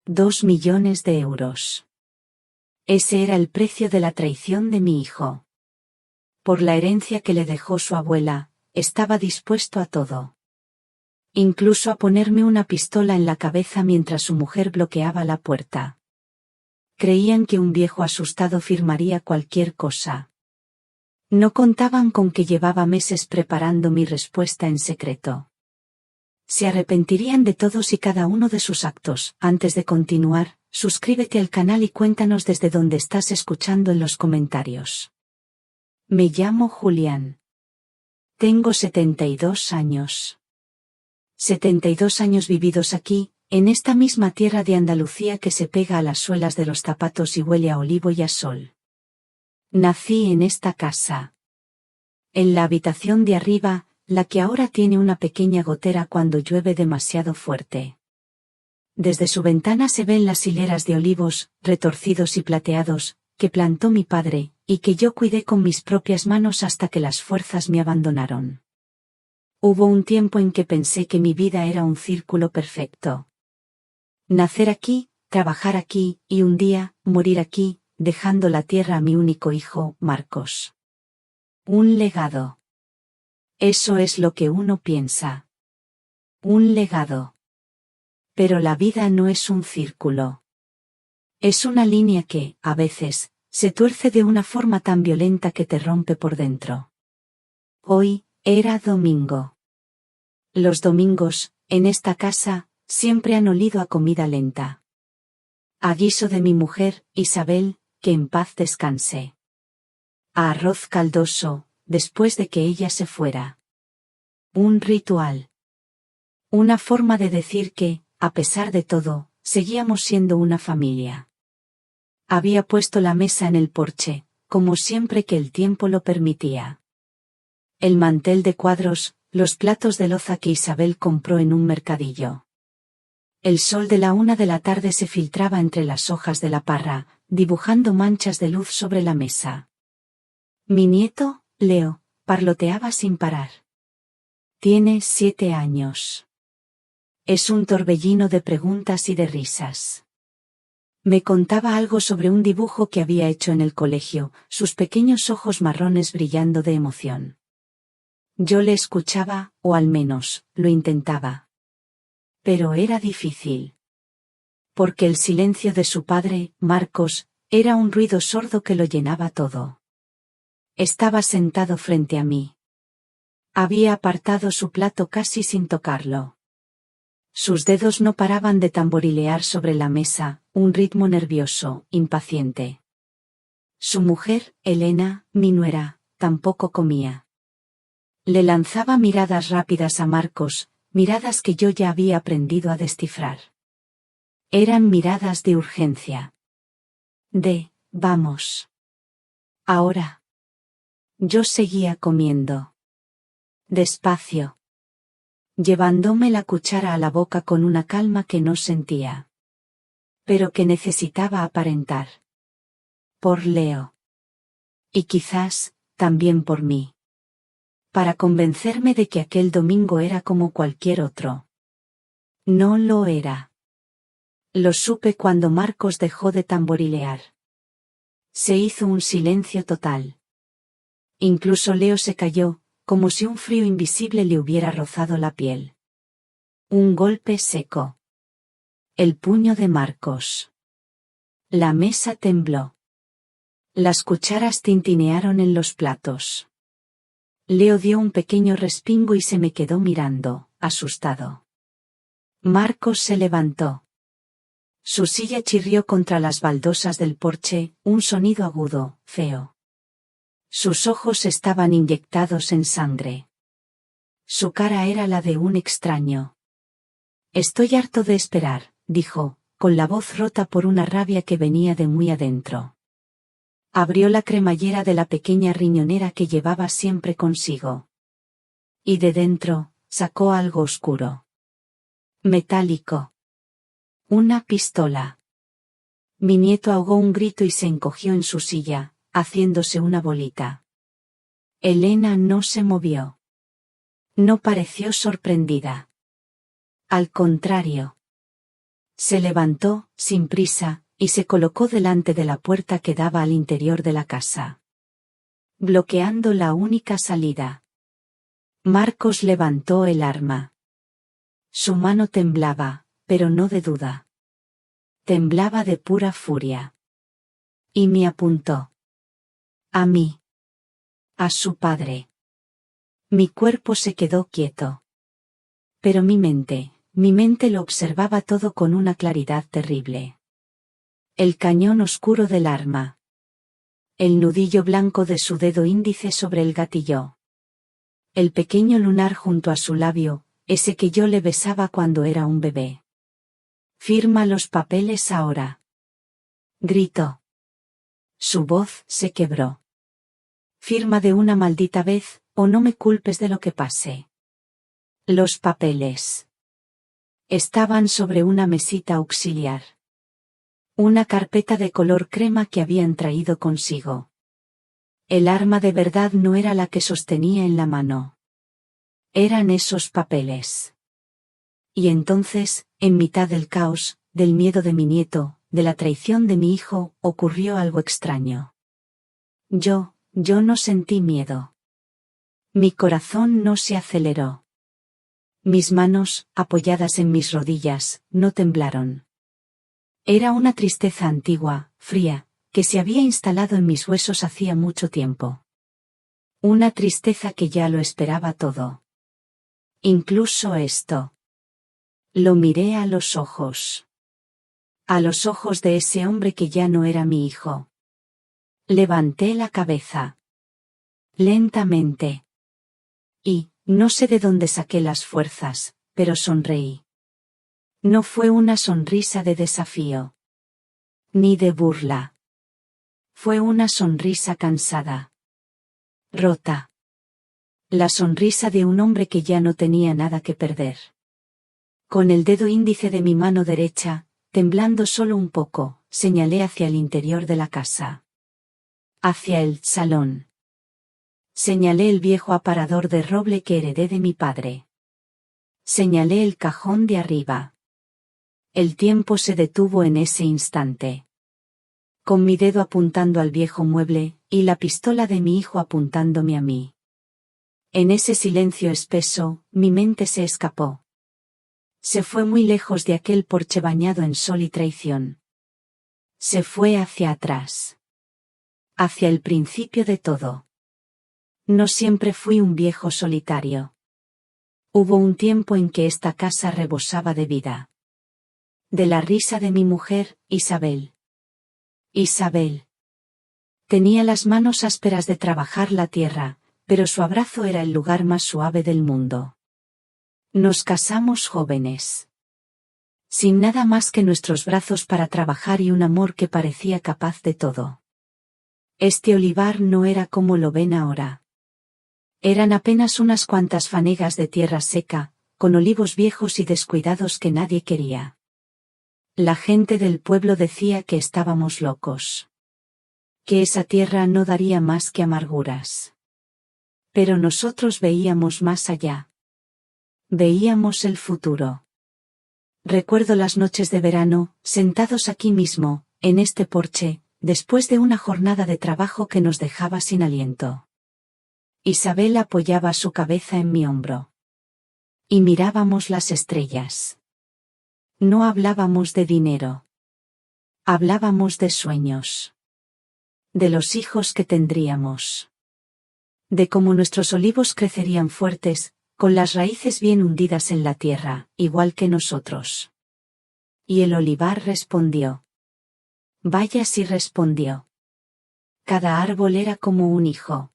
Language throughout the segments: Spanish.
2 millones de euros. Ese era el precio de la traición de mi hijo. Por la herencia que le dejó su abuela, estaba dispuesto a todo. Incluso a ponerme una pistola en la cabeza mientras su mujer bloqueaba la puerta. Creían que un viejo asustado firmaría cualquier cosa. No contaban con que llevaba meses preparando mi respuesta en secreto. Se arrepentirían de todos y cada uno de sus actos. Antes de continuar, suscríbete al canal y cuéntanos desde dónde estás escuchando en los comentarios. Me llamo Julián. Tengo 72 años. 72 años vividos aquí, en esta misma tierra de Andalucía que se pega a las suelas de los zapatos y huele a olivo y a sol. Nací en esta casa. En la habitación de arriba, la que ahora tiene una pequeña gotera cuando llueve demasiado fuerte. Desde su ventana se ven las hileras de olivos, retorcidos y plateados, que plantó mi padre, y que yo cuidé con mis propias manos hasta que las fuerzas me abandonaron. Hubo un tiempo en que pensé que mi vida era un círculo perfecto. Nacer aquí, trabajar aquí, y un día, morir aquí, dejando la tierra a mi único hijo, Marcos. Un legado. Eso es lo que uno piensa. Un legado. Pero la vida no es un círculo. Es una línea que, a veces, se tuerce de una forma tan violenta que te rompe por dentro. Hoy, era domingo. Los domingos, en esta casa, siempre han olido a comida lenta. A guiso de mi mujer, Isabel, que en paz descanse. A arroz caldoso, después de que ella se fuera. Un ritual. Una forma de decir que, a pesar de todo, seguíamos siendo una familia. Había puesto la mesa en el porche, como siempre que el tiempo lo permitía. El mantel de cuadros, los platos de loza que Isabel compró en un mercadillo. El sol de la 1 de la tarde se filtraba entre las hojas de la parra, dibujando manchas de luz sobre la mesa. Mi nieto, Leo, parloteaba sin parar. Tiene 7 años. Es un torbellino de preguntas y de risas. Me contaba algo sobre un dibujo que había hecho en el colegio, sus pequeños ojos marrones brillando de emoción. Yo le escuchaba, o al menos, lo intentaba. Pero era difícil. Porque el silencio de su padre, Marcos, era un ruido sordo que lo llenaba todo. Estaba sentado frente a mí. Había apartado su plato casi sin tocarlo. Sus dedos no paraban de tamborilear sobre la mesa, un ritmo nervioso, impaciente. Su mujer, Elena, mi nuera, tampoco comía. Le lanzaba miradas rápidas a Marcos, miradas que yo ya había aprendido a descifrar. Eran miradas de urgencia. Vamos. Ahora. Yo seguía comiendo. Despacio. Llevándome la cuchara a la boca con una calma que no sentía. Pero que necesitaba aparentar. Por Leo. Y quizás, también por mí. Para convencerme de que aquel domingo era como cualquier otro. No lo era. Lo supe cuando Marcos dejó de tamborilear. Se hizo un silencio total. Incluso Leo se calló, como si un frío invisible le hubiera rozado la piel. Un golpe seco. El puño de Marcos. La mesa tembló. Las cucharas tintinearon en los platos. Leo dio un pequeño respingo y se me quedó mirando, asustado. Marcos se levantó. Su silla chirrió contra las baldosas del porche, un sonido agudo, feo. Sus ojos estaban inyectados en sangre. Su cara era la de un extraño. Estoy harto de esperar, dijo, con la voz rota por una rabia que venía de muy adentro. Abrió la cremallera de la pequeña riñonera que llevaba siempre consigo. Y de dentro, sacó algo oscuro. Metálico. Una pistola. Mi nieto ahogó un grito y se encogió en su silla, haciéndose una bolita. Elena no se movió. No pareció sorprendida. Al contrario. Se levantó, sin prisa, y se colocó delante de la puerta que daba al interior de la casa, bloqueando la única salida. Marcos levantó el arma. Su mano temblaba, pero no de duda. Temblaba de pura furia. Y me apuntó. A mí. A su padre. Mi cuerpo se quedó quieto. Pero mi mente lo observaba todo con una claridad terrible. El cañón oscuro del arma. El nudillo blanco de su dedo índice sobre el gatillo. El pequeño lunar junto a su labio, ese que yo le besaba cuando era un bebé. Firma los papeles ahora. Gritó. Su voz se quebró. Firma de una maldita vez, o no me culpes de lo que pase. Los papeles. Estaban sobre una mesita auxiliar. Una carpeta de color crema que habían traído consigo. El arma de verdad no era la que sostenía en la mano. Eran esos papeles. Y entonces, en mitad del caos, del miedo de mi nieto, de la traición de mi hijo, ocurrió algo extraño. Yo no sentí miedo. Mi corazón no se aceleró. Mis manos, apoyadas en mis rodillas, no temblaron. Era una tristeza antigua, fría, que se había instalado en mis huesos hacía mucho tiempo. Una tristeza que ya lo esperaba todo. Incluso esto. Lo miré a los ojos. A los ojos de ese hombre que ya no era mi hijo. Levanté la cabeza. Lentamente. Y, no sé de dónde saqué las fuerzas, pero sonreí. No fue una sonrisa de desafío. Ni de burla. Fue una sonrisa cansada. Rota. La sonrisa de un hombre que ya no tenía nada que perder. Con el dedo índice de mi mano derecha, temblando solo un poco, señalé hacia el interior de la casa. Hacia el salón. Señalé el viejo aparador de roble que heredé de mi padre. Señalé el cajón de arriba. El tiempo se detuvo en ese instante. Con mi dedo apuntando al viejo mueble, y la pistola de mi hijo apuntándome a mí. En ese silencio espeso, mi mente se escapó. Se fue muy lejos de aquel porche bañado en sol y traición. Se fue hacia atrás. Hacia el principio de todo. No siempre fui un viejo solitario. Hubo un tiempo en que esta casa rebosaba de vida. De la risa de mi mujer, Isabel. Isabel. Tenía las manos ásperas de trabajar la tierra, pero su abrazo era el lugar más suave del mundo. Nos casamos jóvenes. Sin nada más que nuestros brazos para trabajar y un amor que parecía capaz de todo. Este olivar no era como lo ven ahora. Eran apenas unas cuantas fanegas de tierra seca, con olivos viejos y descuidados que nadie quería. La gente del pueblo decía que estábamos locos. Que esa tierra no daría más que amarguras. Pero nosotros veíamos más allá. Veíamos el futuro. Recuerdo las noches de verano, sentados aquí mismo, en este porche, después de una jornada de trabajo que nos dejaba sin aliento. Isabel apoyaba su cabeza en mi hombro. Y mirábamos las estrellas. No hablábamos de dinero. Hablábamos de sueños. De los hijos que tendríamos. De cómo nuestros olivos crecerían fuertes, con las raíces bien hundidas en la tierra, igual que nosotros. Y el olivar respondió. Vaya si respondió. Cada árbol era como un hijo.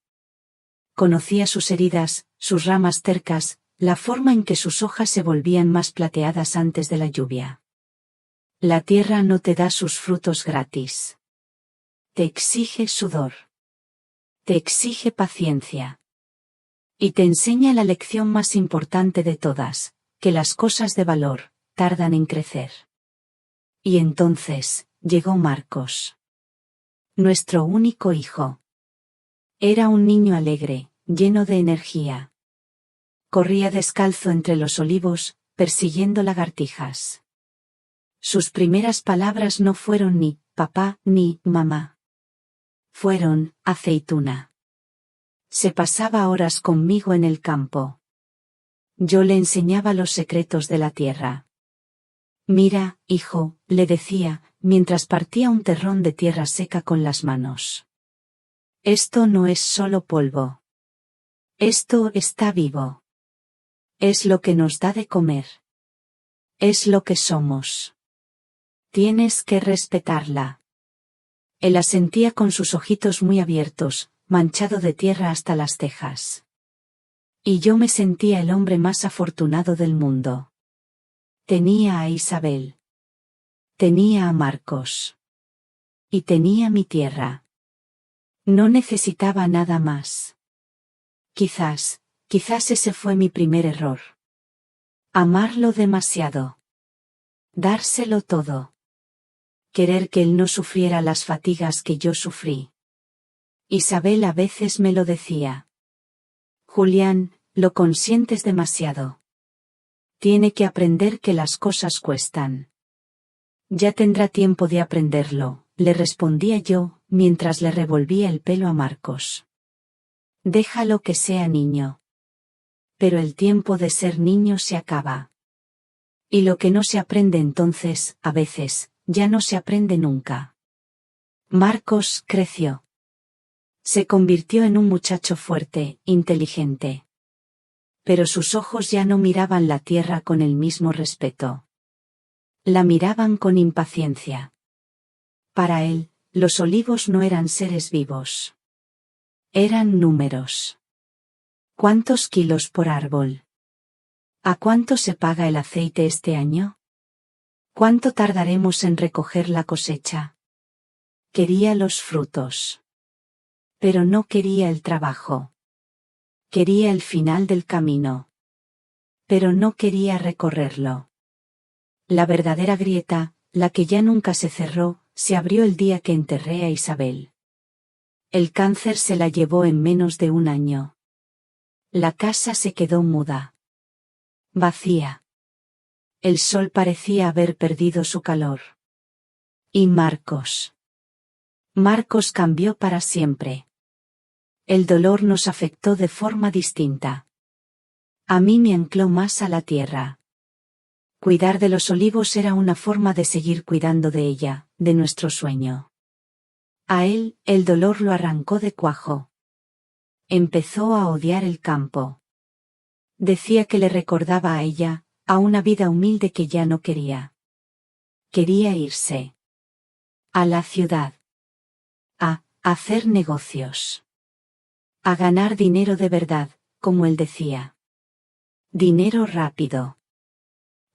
Conocía sus heridas, sus ramas tercas, la forma en que sus hojas se volvían más plateadas antes de la lluvia. La tierra no te da sus frutos gratis. Te exige sudor. Te exige paciencia. Y te enseña la lección más importante de todas, que las cosas de valor tardan en crecer. Y entonces, llegó Marcos. Nuestro único hijo. Era un niño alegre, lleno de energía. Corría descalzo entre los olivos, persiguiendo lagartijas. Sus primeras palabras no fueron ni papá ni mamá. Fueron aceituna. Se pasaba horas conmigo en el campo. Yo le enseñaba los secretos de la tierra. Mira, hijo, le decía, mientras partía un terrón de tierra seca con las manos. Esto no es solo polvo. Esto está vivo. Es lo que nos da de comer. Es lo que somos. Tienes que respetarla. Él asentía con sus ojitos muy abiertos, manchado de tierra hasta las cejas. Y yo me sentía el hombre más afortunado del mundo. Tenía a Isabel. Tenía a Marcos. Y tenía mi tierra. No necesitaba nada más. Quizás ese fue mi primer error. Amarlo demasiado. Dárselo todo. Querer que él no sufriera las fatigas que yo sufrí. Isabel a veces me lo decía. Julián, lo consientes demasiado. Tiene que aprender que las cosas cuestan. Ya tendrá tiempo de aprenderlo, le respondía yo, mientras le revolvía el pelo a Marcos. Déjalo que sea niño. Pero el tiempo de ser niño se acaba. Y lo que no se aprende entonces, a veces, ya no se aprende nunca. Marcos creció. Se convirtió en un muchacho fuerte, inteligente. Pero sus ojos ya no miraban la tierra con el mismo respeto. La miraban con impaciencia. Para él, los olivos no eran seres vivos. Eran números. ¿Cuántos kilos por árbol? ¿A cuánto se paga el aceite este año? ¿Cuánto tardaremos en recoger la cosecha? Quería los frutos. Pero no quería el trabajo. Quería el final del camino. Pero no quería recorrerlo. La verdadera grieta, la que ya nunca se cerró, se abrió el día que enterré a Isabel. El cáncer se la llevó en menos de un año. La casa se quedó muda. Vacía. El sol parecía haber perdido su calor. Y Marcos. Marcos cambió para siempre. El dolor nos afectó de forma distinta. A mí me ancló más a la tierra. Cuidar de los olivos era una forma de seguir cuidando de ella, de nuestro sueño. A él, el dolor lo arrancó de cuajo. Empezó a odiar el campo. Decía que le recordaba a ella, a una vida humilde que ya no quería. Quería irse. A la ciudad. A hacer negocios. A ganar dinero de verdad, como él decía. Dinero rápido.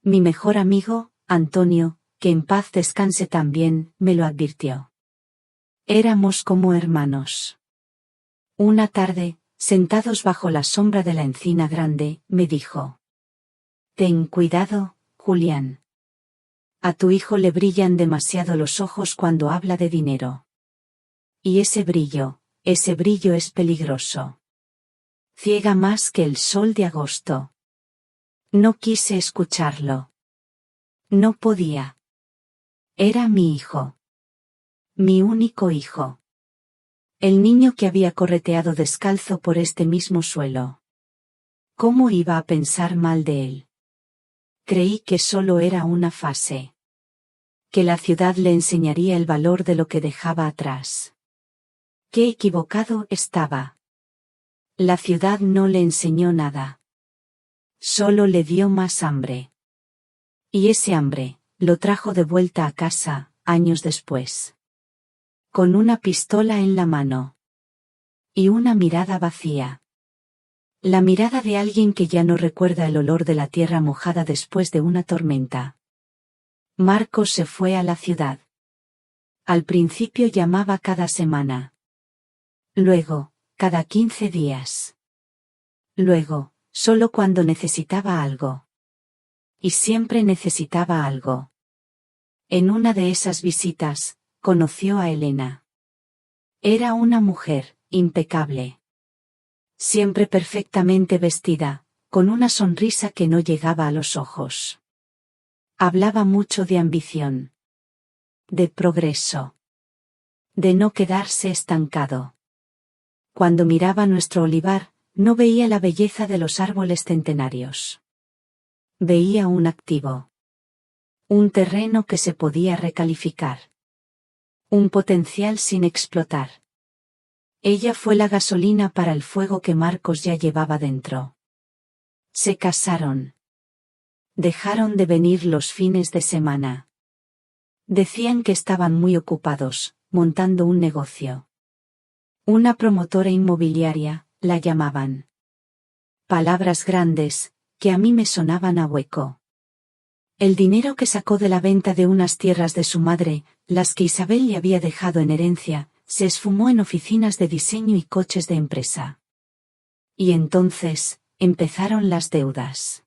Mi mejor amigo, Antonio, que en paz descanse también, me lo advirtió. Éramos como hermanos. Una tarde, sentados bajo la sombra de la encina grande, me dijo. Ten cuidado, Julián. A tu hijo le brillan demasiado los ojos cuando habla de dinero. Y ese brillo es peligroso. Ciega más que el sol de agosto. No quise escucharlo. No podía. Era mi hijo. Mi único hijo. El niño que había correteado descalzo por este mismo suelo. ¿Cómo iba a pensar mal de él? Creí que solo era una fase. Que la ciudad le enseñaría el valor de lo que dejaba atrás. Qué equivocado estaba. La ciudad no le enseñó nada. Solo le dio más hambre. Y ese hambre, lo trajo de vuelta a casa, años después. Con una pistola en la mano. Y una mirada vacía. La mirada de alguien que ya no recuerda el olor de la tierra mojada después de una tormenta. Marcos se fue a la ciudad. Al principio llamaba cada semana. Luego, cada 15 días. Luego, solo cuando necesitaba algo. Y siempre necesitaba algo. En una de esas visitas, conoció a Elena. Era una mujer, impecable. Siempre perfectamente vestida, con una sonrisa que no llegaba a los ojos. Hablaba mucho de ambición. De progreso. De no quedarse estancado. Cuando miraba nuestro olivar, no veía la belleza de los árboles centenarios. Veía un activo. Un terreno que se podía recalificar. Un potencial sin explotar. Ella fue la gasolina para el fuego que Marcos ya llevaba dentro. Se casaron. Dejaron de venir los fines de semana. Decían que estaban muy ocupados, montando un negocio. Una promotora inmobiliaria, la llamaban. Palabras grandes, que a mí me sonaban a hueco. El dinero que sacó de la venta de unas tierras de su madre, las que Isabel le había dejado en herencia, se esfumó en oficinas de diseño y coches de empresa. Y entonces, empezaron las deudas.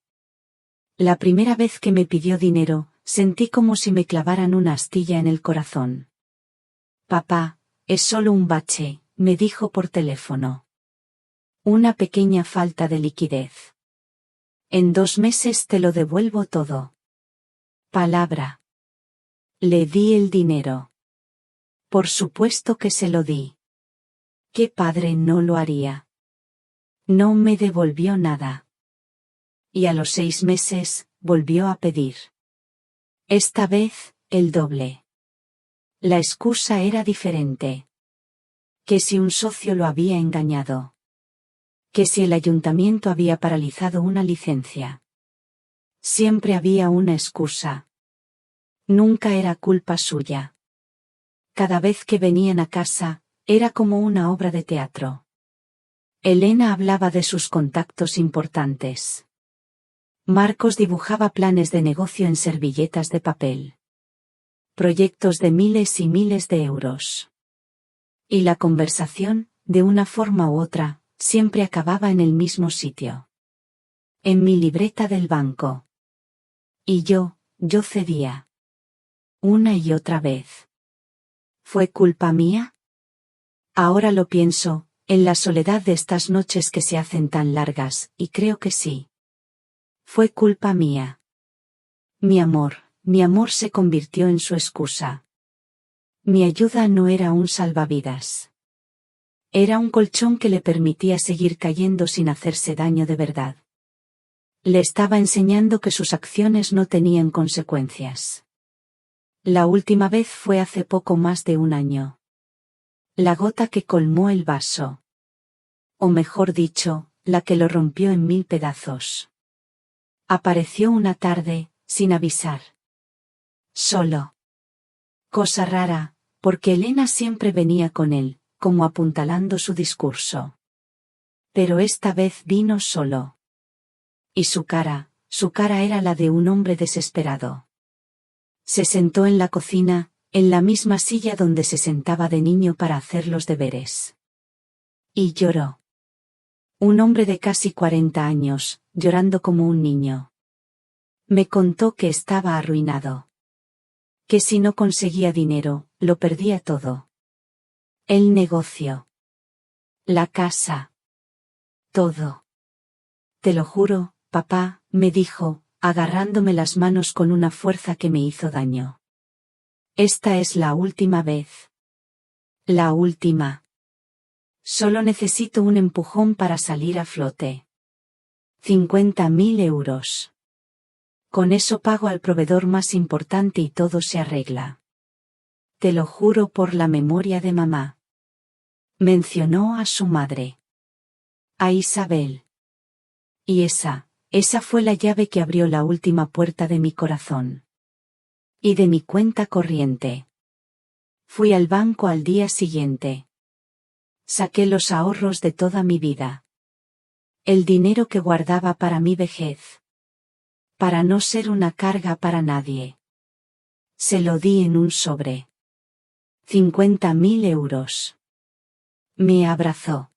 La primera vez que me pidió dinero, sentí como si me clavaran una astilla en el corazón. Papá, es solo un bache, me dijo por teléfono. Una pequeña falta de liquidez. En 2 meses te lo devuelvo todo. Palabra. Le di el dinero. Por supuesto que se lo di. ¿Qué padre no lo haría? No me devolvió nada. Y a los 6 meses, volvió a pedir. Esta vez, el doble. La excusa era diferente. Que si un socio lo había engañado. Que si el ayuntamiento había paralizado una licencia. Siempre había una excusa. Nunca era culpa suya. Cada vez que venían a casa, era como una obra de teatro. Elena hablaba de sus contactos importantes. Marcos dibujaba planes de negocio en servilletas de papel. Proyectos de miles y miles de euros. Y la conversación, de una forma u otra, siempre acababa en el mismo sitio. En mi libreta del banco. Y yo cedía. Una y otra vez. ¿Fue culpa mía? Ahora lo pienso, en la soledad de estas noches que se hacen tan largas, y creo que sí. Fue culpa mía. Mi amor se convirtió en su excusa. Mi ayuda no era un salvavidas. Era un colchón que le permitía seguir cayendo sin hacerse daño de verdad. Le estaba enseñando que sus acciones no tenían consecuencias. La última vez fue hace poco más de 1 año. La gota que colmó el vaso. O mejor dicho, la que lo rompió en 1000 pedazos. Apareció una tarde, sin avisar. Solo. Cosa rara, porque Elena siempre venía con él, como apuntalando su discurso. Pero esta vez vino solo. Y su cara era la de un hombre desesperado. Se sentó en la cocina, en la misma silla donde se sentaba de niño para hacer los deberes. Y lloró. Un hombre de casi 40 años, llorando como un niño. Me contó que estaba arruinado. Que si no conseguía dinero, lo perdía todo. El negocio. La casa. Todo. Te lo juro, papá, me dijo, agarrándome las manos con una fuerza que me hizo daño. Esta es la última vez. La última. Solo necesito un empujón para salir a flote. 50.000 euros. Con eso pago al proveedor más importante y todo se arregla. Te lo juro por la memoria de mamá. Mencionó a su madre. A Isabel. Y esa fue la llave que abrió la última puerta de mi corazón. Y de mi cuenta corriente. Fui al banco al día siguiente. Saqué los ahorros de toda mi vida. El dinero que guardaba para mi vejez. Para no ser una carga para nadie. Se lo di en un sobre. 50.000 euros. Me abrazó.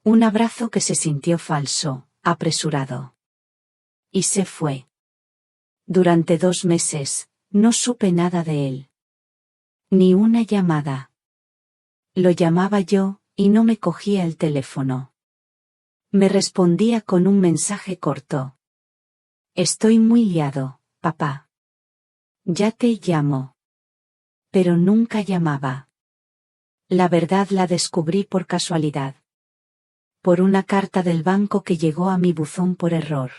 Un abrazo que se sintió falso, apresurado. Y se fue. Durante 2 meses, no supe nada de él. Ni una llamada. Lo llamaba yo, y no me cogía el teléfono. Me respondía con un mensaje corto. Estoy muy liado, papá. Ya te llamo. Pero nunca llamaba. La verdad la descubrí por casualidad. Por una carta del banco que llegó a mi buzón por error.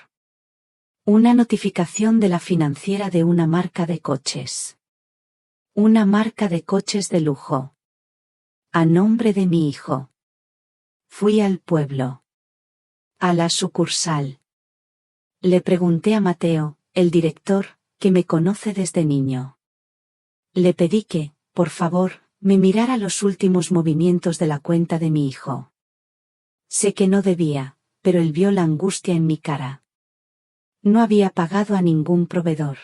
Una notificación de la financiera de una marca de coches. Una marca de coches de lujo. A nombre de mi hijo. Fui al pueblo. A la sucursal. Le pregunté a Mateo, el director, que me conoce desde niño. Le pedí que, por favor, me mirara los últimos movimientos de la cuenta de mi hijo. Sé que no debía, pero él vio la angustia en mi cara. No había pagado a ningún proveedor.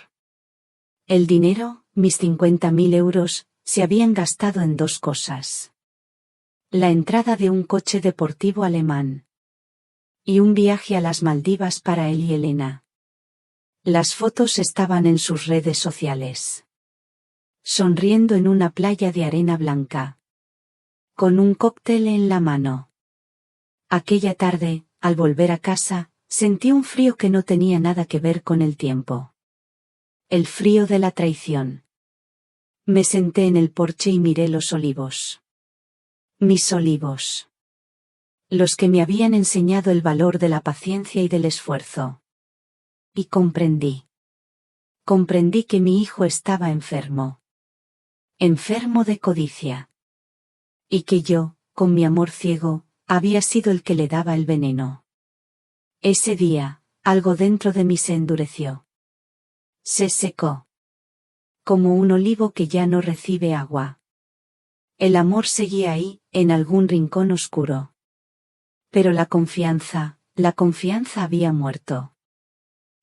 El dinero, mis 50.000 euros, se habían gastado en dos cosas. La entrada de un coche deportivo alemán. Y un viaje a las Maldivas para él y Elena. Las fotos estaban en sus redes sociales. Sonriendo en una playa de arena blanca. Con un cóctel en la mano. Aquella tarde, al volver a casa, sentí un frío que no tenía nada que ver con el tiempo. El frío de la traición. Me senté en el porche y miré los olivos. Mis olivos. Los que me habían enseñado el valor de la paciencia y del esfuerzo. Y comprendí. Comprendí que mi hijo estaba enfermo. Enfermo de codicia. Y que yo, con mi amor ciego, había sido el que le daba el veneno. Ese día, algo dentro de mí se endureció. Se secó. Como un olivo que ya no recibe agua. El amor seguía ahí, en algún rincón oscuro. Pero la confianza había muerto.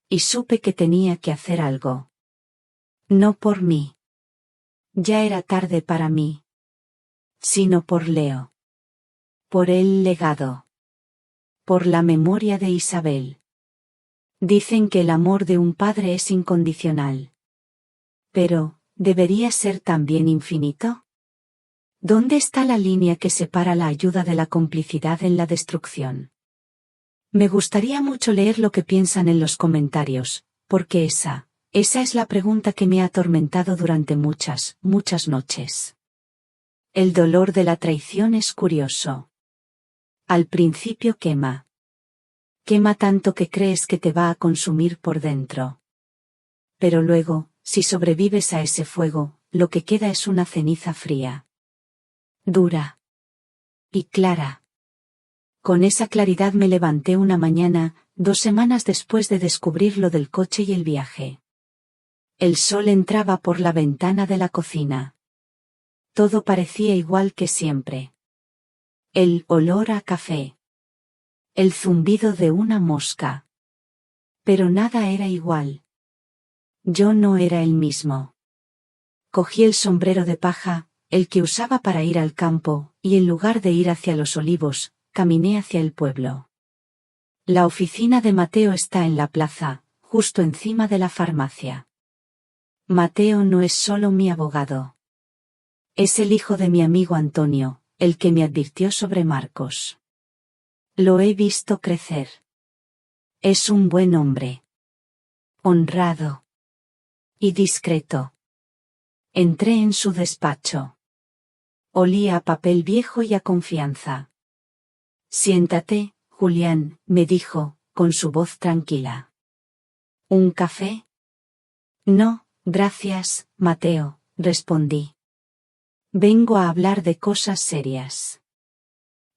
Y supe que tenía que hacer algo. No por mí. Ya era tarde para mí. Sino por Leo. Por el legado. Por la memoria de Isabel. Dicen que el amor de un padre es incondicional. Pero, ¿debería ser también infinito? ¿Dónde está la línea que separa la ayuda de la complicidad en la destrucción? Me gustaría mucho leer lo que piensan en los comentarios, porque esa es la pregunta que me ha atormentado durante muchas noches. El dolor de la traición es curioso. Al principio quema. Quema tanto que crees que te va a consumir por dentro. Pero luego, si sobrevives a ese fuego, lo que queda es una ceniza fría. Dura. Y clara. Con esa claridad me levanté una mañana, 2 semanas después de descubrir lo del coche y el viaje. El sol entraba por la ventana de la cocina. Todo parecía igual que siempre. El olor a café. El zumbido de una mosca. Pero nada era igual. Yo no era el mismo. Cogí el sombrero de paja, el que usaba para ir al campo, y en lugar de ir hacia los olivos, caminé hacia el pueblo. La oficina de Mateo está en la plaza, justo encima de la farmacia. Mateo no es solo mi abogado. Es el hijo de mi amigo Antonio, el que me advirtió sobre Marcos. Lo he visto crecer. Es un buen hombre. Honrado. Y discreto. Entré en su despacho. Olía a papel viejo y a confianza. Siéntate, Julián, me dijo, con su voz tranquila. ¿Un café? No, gracias, Mateo, respondí. Vengo a hablar de cosas serias.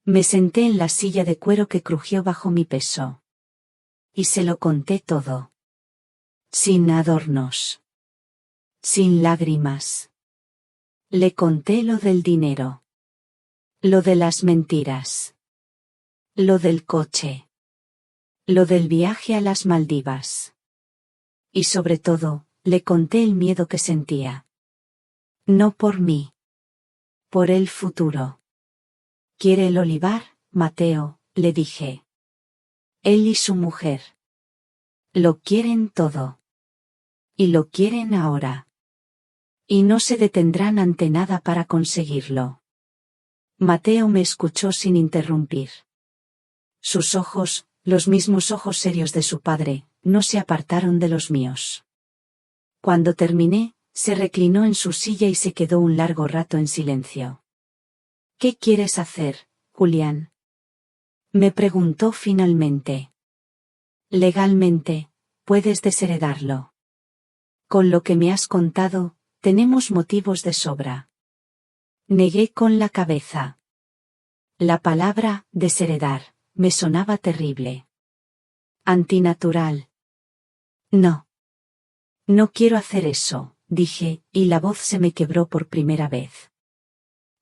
Me senté en la silla de cuero que crujió bajo mi peso. Y se lo conté todo. Sin adornos. Sin lágrimas. Le conté lo del dinero. Lo de las mentiras. Lo del coche. Lo del viaje a las Maldivas. Y sobre todo, le conté el miedo que sentía. No por mí. Por el futuro. ¿Quiere el olivar, Mateo?, le dije. Él y su mujer. Lo quieren todo. Y lo quieren ahora. Y no se detendrán ante nada para conseguirlo. Mateo me escuchó sin interrumpir. Sus ojos, los mismos ojos serios de su padre, no se apartaron de los míos. Cuando terminé, se reclinó en su silla y se quedó un largo rato en silencio. ¿Qué quieres hacer, Julián? Me preguntó finalmente. Legalmente, puedes desheredarlo. Con lo que me has contado, tenemos motivos de sobra. Negué con la cabeza. La palabra desheredar me sonaba terrible. Antinatural. No. No quiero hacer eso, dije, y la voz se me quebró por primera vez.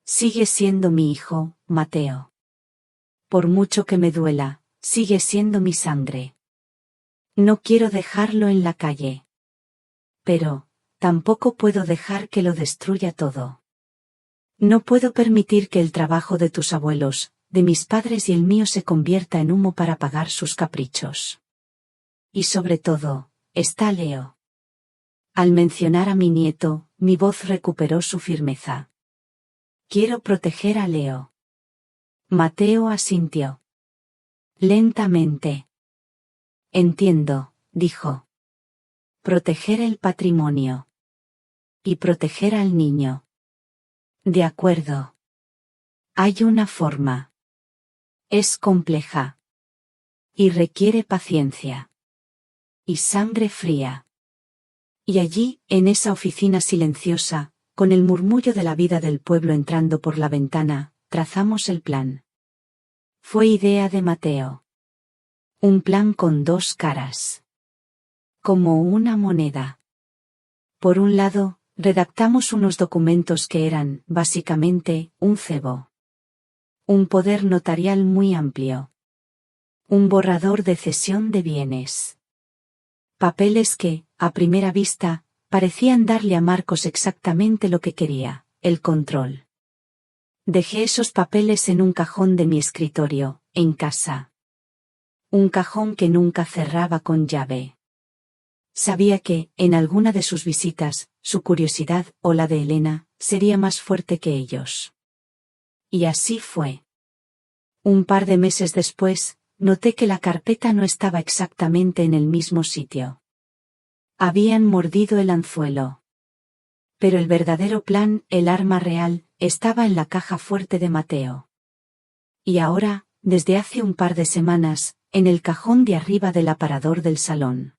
Sigue siendo mi hijo, Mateo. Por mucho que me duela, sigue siendo mi sangre. No quiero dejarlo en la calle. Pero, tampoco puedo dejar que lo destruya todo. No puedo permitir que el trabajo de tus abuelos, de mis padres y el mío se convierta en humo para pagar sus caprichos. Y sobre todo, está Leo. Al mencionar a mi nieto, mi voz recuperó su firmeza. Quiero proteger a Leo. Mateo asintió. Lentamente. Entiendo, dijo. Proteger el patrimonio. Y proteger al niño. De acuerdo. Hay una forma. Es compleja. Y requiere paciencia. Y sangre fría. Y allí, en esa oficina silenciosa, con el murmullo de la vida del pueblo entrando por la ventana, trazamos el plan. Fue idea de Mateo. Un plan con dos caras. Como una moneda. Por un lado, redactamos unos documentos que eran, básicamente, un cebo. Un poder notarial muy amplio. Un borrador de cesión de bienes. Papeles que, a primera vista, parecían darle a Marcos exactamente lo que quería, el control. Dejé esos papeles en un cajón de mi escritorio, en casa. Un cajón que nunca cerraba con llave. Sabía que, en alguna de sus visitas, su curiosidad, o la de Elena, sería más fuerte que ellos. Y así fue. Un par de meses después, noté que la carpeta no estaba exactamente en el mismo sitio. Habían mordido el anzuelo. Pero el verdadero plan, el arma real, estaba en la caja fuerte de Mateo. Y ahora, desde hace un par de semanas, en el cajón de arriba del aparador del salón.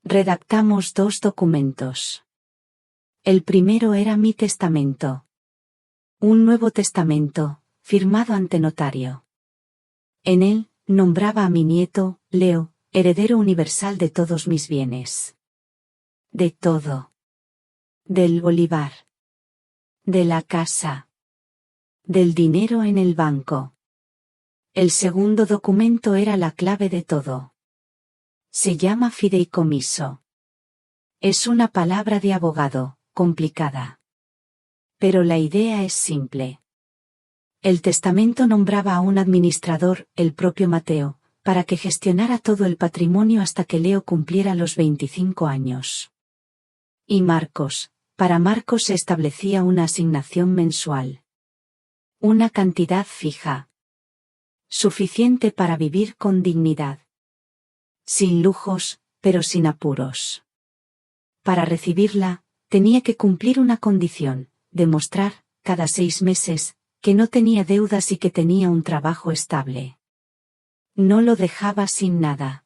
Redactamos dos documentos. El primero era mi testamento. Un nuevo testamento, firmado ante notario. En él, nombraba a mi nieto, Leo, heredero universal de todos mis bienes. De todo. Del olivar. De la casa. Del dinero en el banco. El segundo documento era la clave de todo. Se llama fideicomiso. Es una palabra de abogado, complicada. Pero la idea es simple. El testamento nombraba a un administrador, el propio Mateo, para que gestionara todo el patrimonio hasta que Leo cumpliera los 25 años. Y para Marcos se establecía una asignación mensual. Una cantidad fija. Suficiente para vivir con dignidad. Sin lujos, pero sin apuros. Para recibirla, tenía que cumplir una condición, demostrar, cada 6 meses, que no tenía deudas y que tenía un trabajo estable. No lo dejaba sin nada.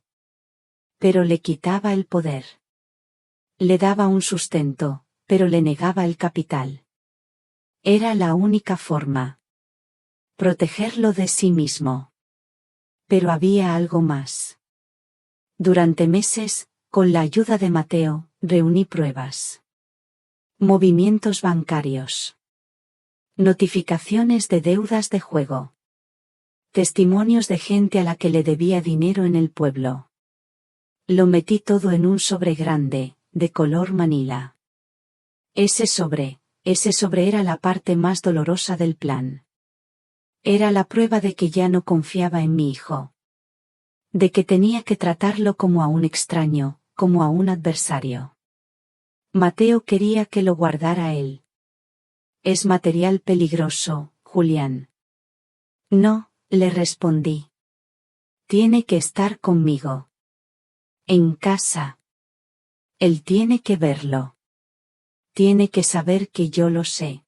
Pero le quitaba el poder. Le daba un sustento, pero le negaba el capital. Era la única forma. Protegerlo de sí mismo. Pero había algo más. Durante meses, con la ayuda de Mateo, reuní pruebas. Movimientos bancarios. Notificaciones de deudas de juego. Testimonios de gente a la que le debía dinero en el pueblo. Lo metí todo en un sobre grande, de color manila. Ese sobre era la parte más dolorosa del plan. Era la prueba de que ya no confiaba en mi hijo. De que tenía que tratarlo como a un extraño, como a un adversario. Mateo quería que lo guardara él. Es material peligroso, Julián. No, le respondí. Tiene que estar conmigo. En casa. Él tiene que verlo. Tiene que saber que yo lo sé.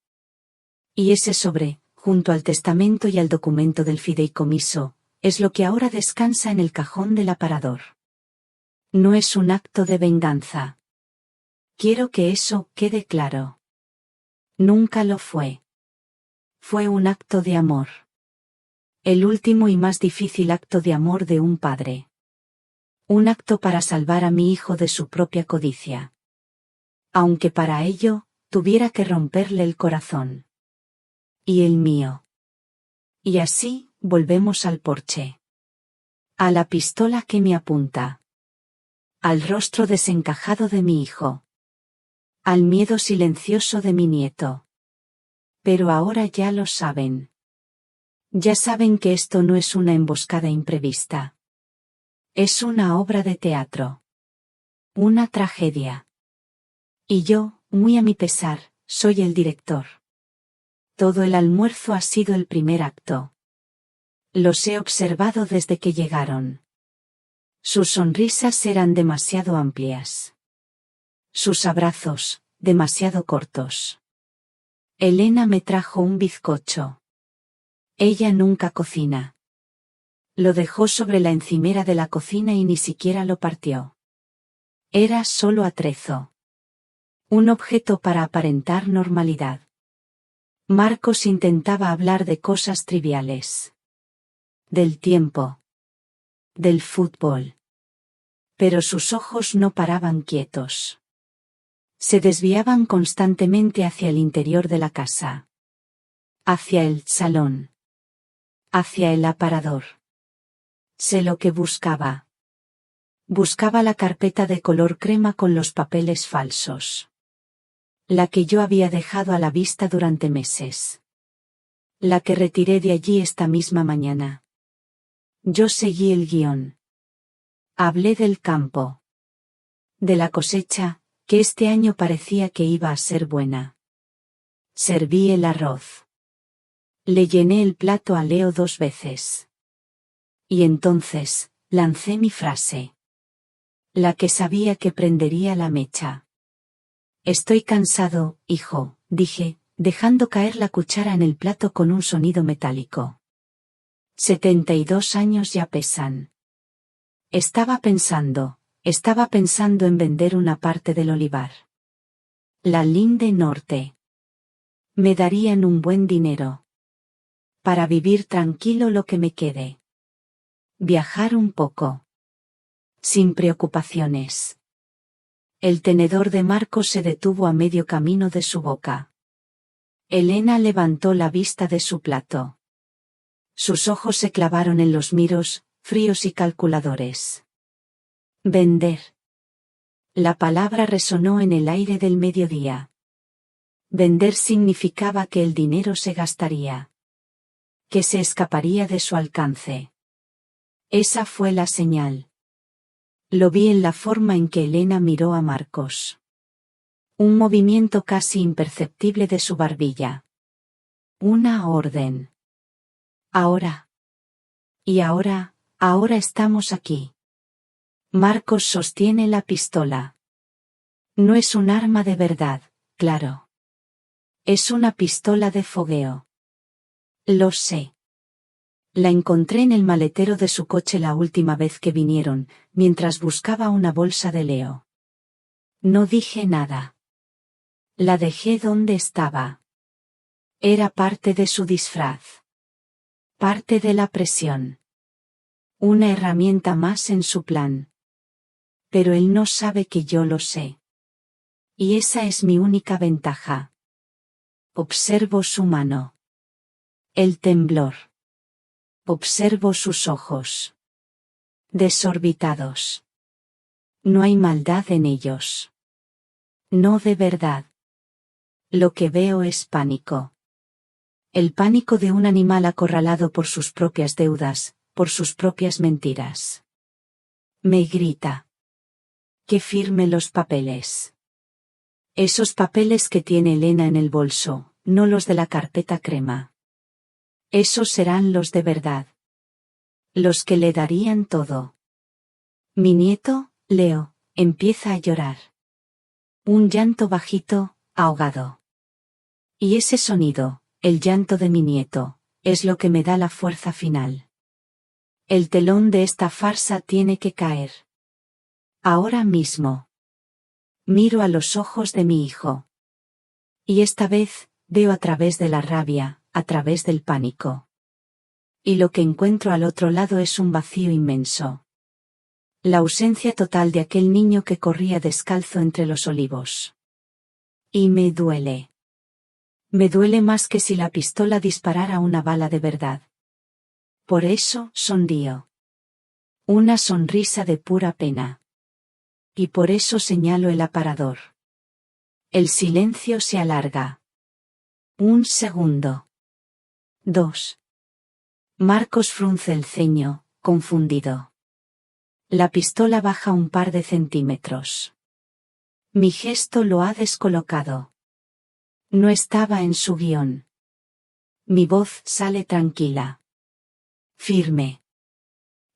Y ese sobre, junto al testamento y al documento del fideicomiso, es lo que ahora descansa en el cajón del aparador. No es un acto de venganza. Quiero que eso quede claro. Nunca lo fue. Fue un acto de amor. El último y más difícil acto de amor de un padre. Un acto para salvar a mi hijo de su propia codicia. Aunque para ello, tuviera que romperle el corazón. Y el mío. Y así, volvemos al porche. A la pistola que me apunta. Al rostro desencajado de mi hijo. Al miedo silencioso de mi nieto. Pero ahora ya lo saben. Ya saben que esto no es una emboscada imprevista. Es una obra de teatro. Una tragedia. Y yo, muy a mi pesar, soy el director. Todo el almuerzo ha sido el primer acto. Los he observado desde que llegaron. Sus sonrisas eran demasiado amplias. Sus abrazos, demasiado cortos. Elena me trajo un bizcocho. Ella nunca cocina. Lo dejó sobre la encimera de la cocina y ni siquiera lo partió. Era solo atrezo. Un objeto para aparentar normalidad. Marcos intentaba hablar de cosas triviales. Del tiempo. Del fútbol. Pero sus ojos no paraban quietos. Se desviaban constantemente hacia el interior de la casa. Hacia el salón. Hacia el aparador. Sé lo que buscaba. Buscaba la carpeta de color crema con los papeles falsos. La que yo había dejado a la vista durante meses. La que retiré de allí esta misma mañana. Yo seguí el guión. Hablé del campo. De la cosecha, que este año parecía que iba a ser buena. Serví el arroz. Le llené el plato a Leo 2 veces. Y entonces, lancé mi frase. La que sabía que prendería la mecha. Estoy cansado, hijo, dije, dejando caer la cuchara en el plato con un sonido metálico. 72 años ya pesan. Estaba pensando en vender una parte del olivar. La linde norte. Me darían un buen dinero. Para vivir tranquilo lo que me quede. Viajar un poco. Sin preocupaciones. El tenedor de Marcos se detuvo a medio camino de su boca. Elena levantó la vista de su plato. Sus ojos se clavaron en los miros, fríos y calculadores. Vender. La palabra resonó en el aire del mediodía. Vender significaba que el dinero se gastaría. Que se escaparía de su alcance. Esa fue la señal. Lo vi en la forma en que Elena miró a Marcos. Un movimiento casi imperceptible de su barbilla. Una orden. Ahora. Y ahora estamos aquí. Marcos sostiene la pistola. No es un arma de verdad, claro. Es una pistola de fogueo. Lo sé. La encontré en el maletero de su coche la última vez que vinieron, mientras buscaba una bolsa de Leo. No dije nada. La dejé donde estaba. Era parte de su disfraz. Parte de la presión. Una herramienta más en su plan. Pero él no sabe que yo lo sé. Y esa es mi única ventaja. Observo su mano. El temblor. Observo sus ojos. Desorbitados. No hay maldad en ellos. No de verdad. Lo que veo es pánico. El pánico de un animal acorralado por sus propias deudas, por sus propias mentiras. Me grita. Que firme los papeles. Esos papeles que tiene Elena en el bolso, no los de la carpeta crema. Esos serán los de verdad. Los que le darían todo. Mi nieto, Leo, empieza a llorar. Un llanto bajito, ahogado. Y ese sonido, el llanto de mi nieto, es lo que me da la fuerza final. El telón de esta farsa tiene que caer. Ahora mismo. Miro a los ojos de mi hijo. Y esta vez, veo a través de la rabia, a través del pánico. Y lo que encuentro al otro lado es un vacío inmenso. La ausencia total de aquel niño que corría descalzo entre los olivos. Y me duele. Me duele más que si la pistola disparara una bala de verdad. Por eso sonrío. Una sonrisa de pura pena. Y por eso señalo el aparador. El silencio se alarga. 1 segundo. 2. Marcos frunce el ceño, confundido. La pistola baja un par de centímetros. Mi gesto lo ha descolocado. No estaba en su guión. Mi voz sale tranquila. Firme.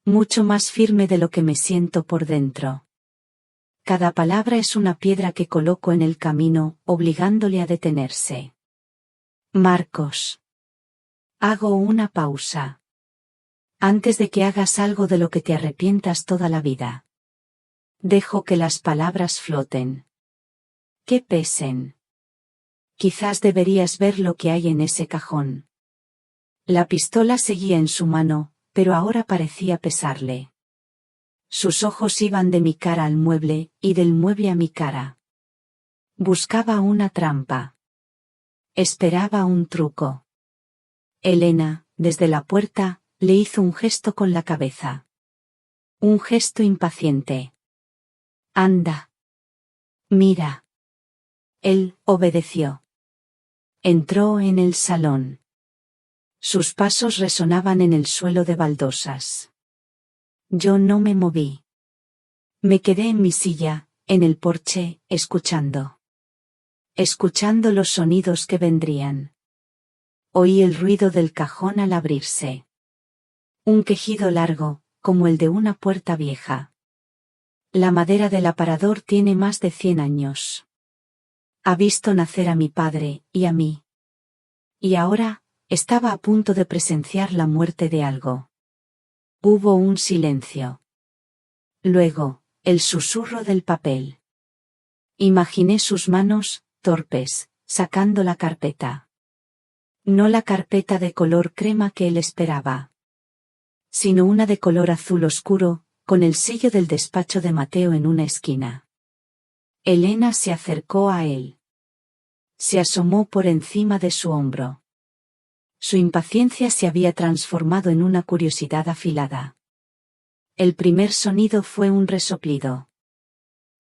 Mucho más firme de lo que me siento por dentro. Cada palabra es una piedra que coloco en el camino, obligándole a detenerse. Marcos. Hago una pausa. Antes de que hagas algo de lo que te arrepientas toda la vida. Dejo que las palabras floten. Que pesen. Quizás deberías ver lo que hay en ese cajón. La pistola seguía en su mano, pero ahora parecía pesarle. Sus ojos iban de mi cara al mueble, y del mueble a mi cara. Buscaba una trampa. Esperaba un truco. Elena, desde la puerta, le hizo un gesto con la cabeza. Un gesto impaciente. Anda. Mira. Él obedeció. Entró en el salón. Sus pasos resonaban en el suelo de baldosas. Yo no me moví. Me quedé en mi silla, en el porche, escuchando. Escuchando los sonidos que vendrían. Oí el ruido del cajón al abrirse. Un quejido largo, como el de una puerta vieja. La madera del aparador tiene más de 100 años. Ha visto nacer a mi padre, y a mí. Y ahora, estaba a punto de presenciar la muerte de algo. Hubo un silencio. Luego, el susurro del papel. Imaginé sus manos, torpes, sacando la carpeta. No la carpeta de color crema que él esperaba, sino una de color azul oscuro, con el sello del despacho de Mateo en una esquina. Elena se acercó a él. Se asomó por encima de su hombro. Su impaciencia se había transformado en una curiosidad afilada. El primer sonido fue un resoplido.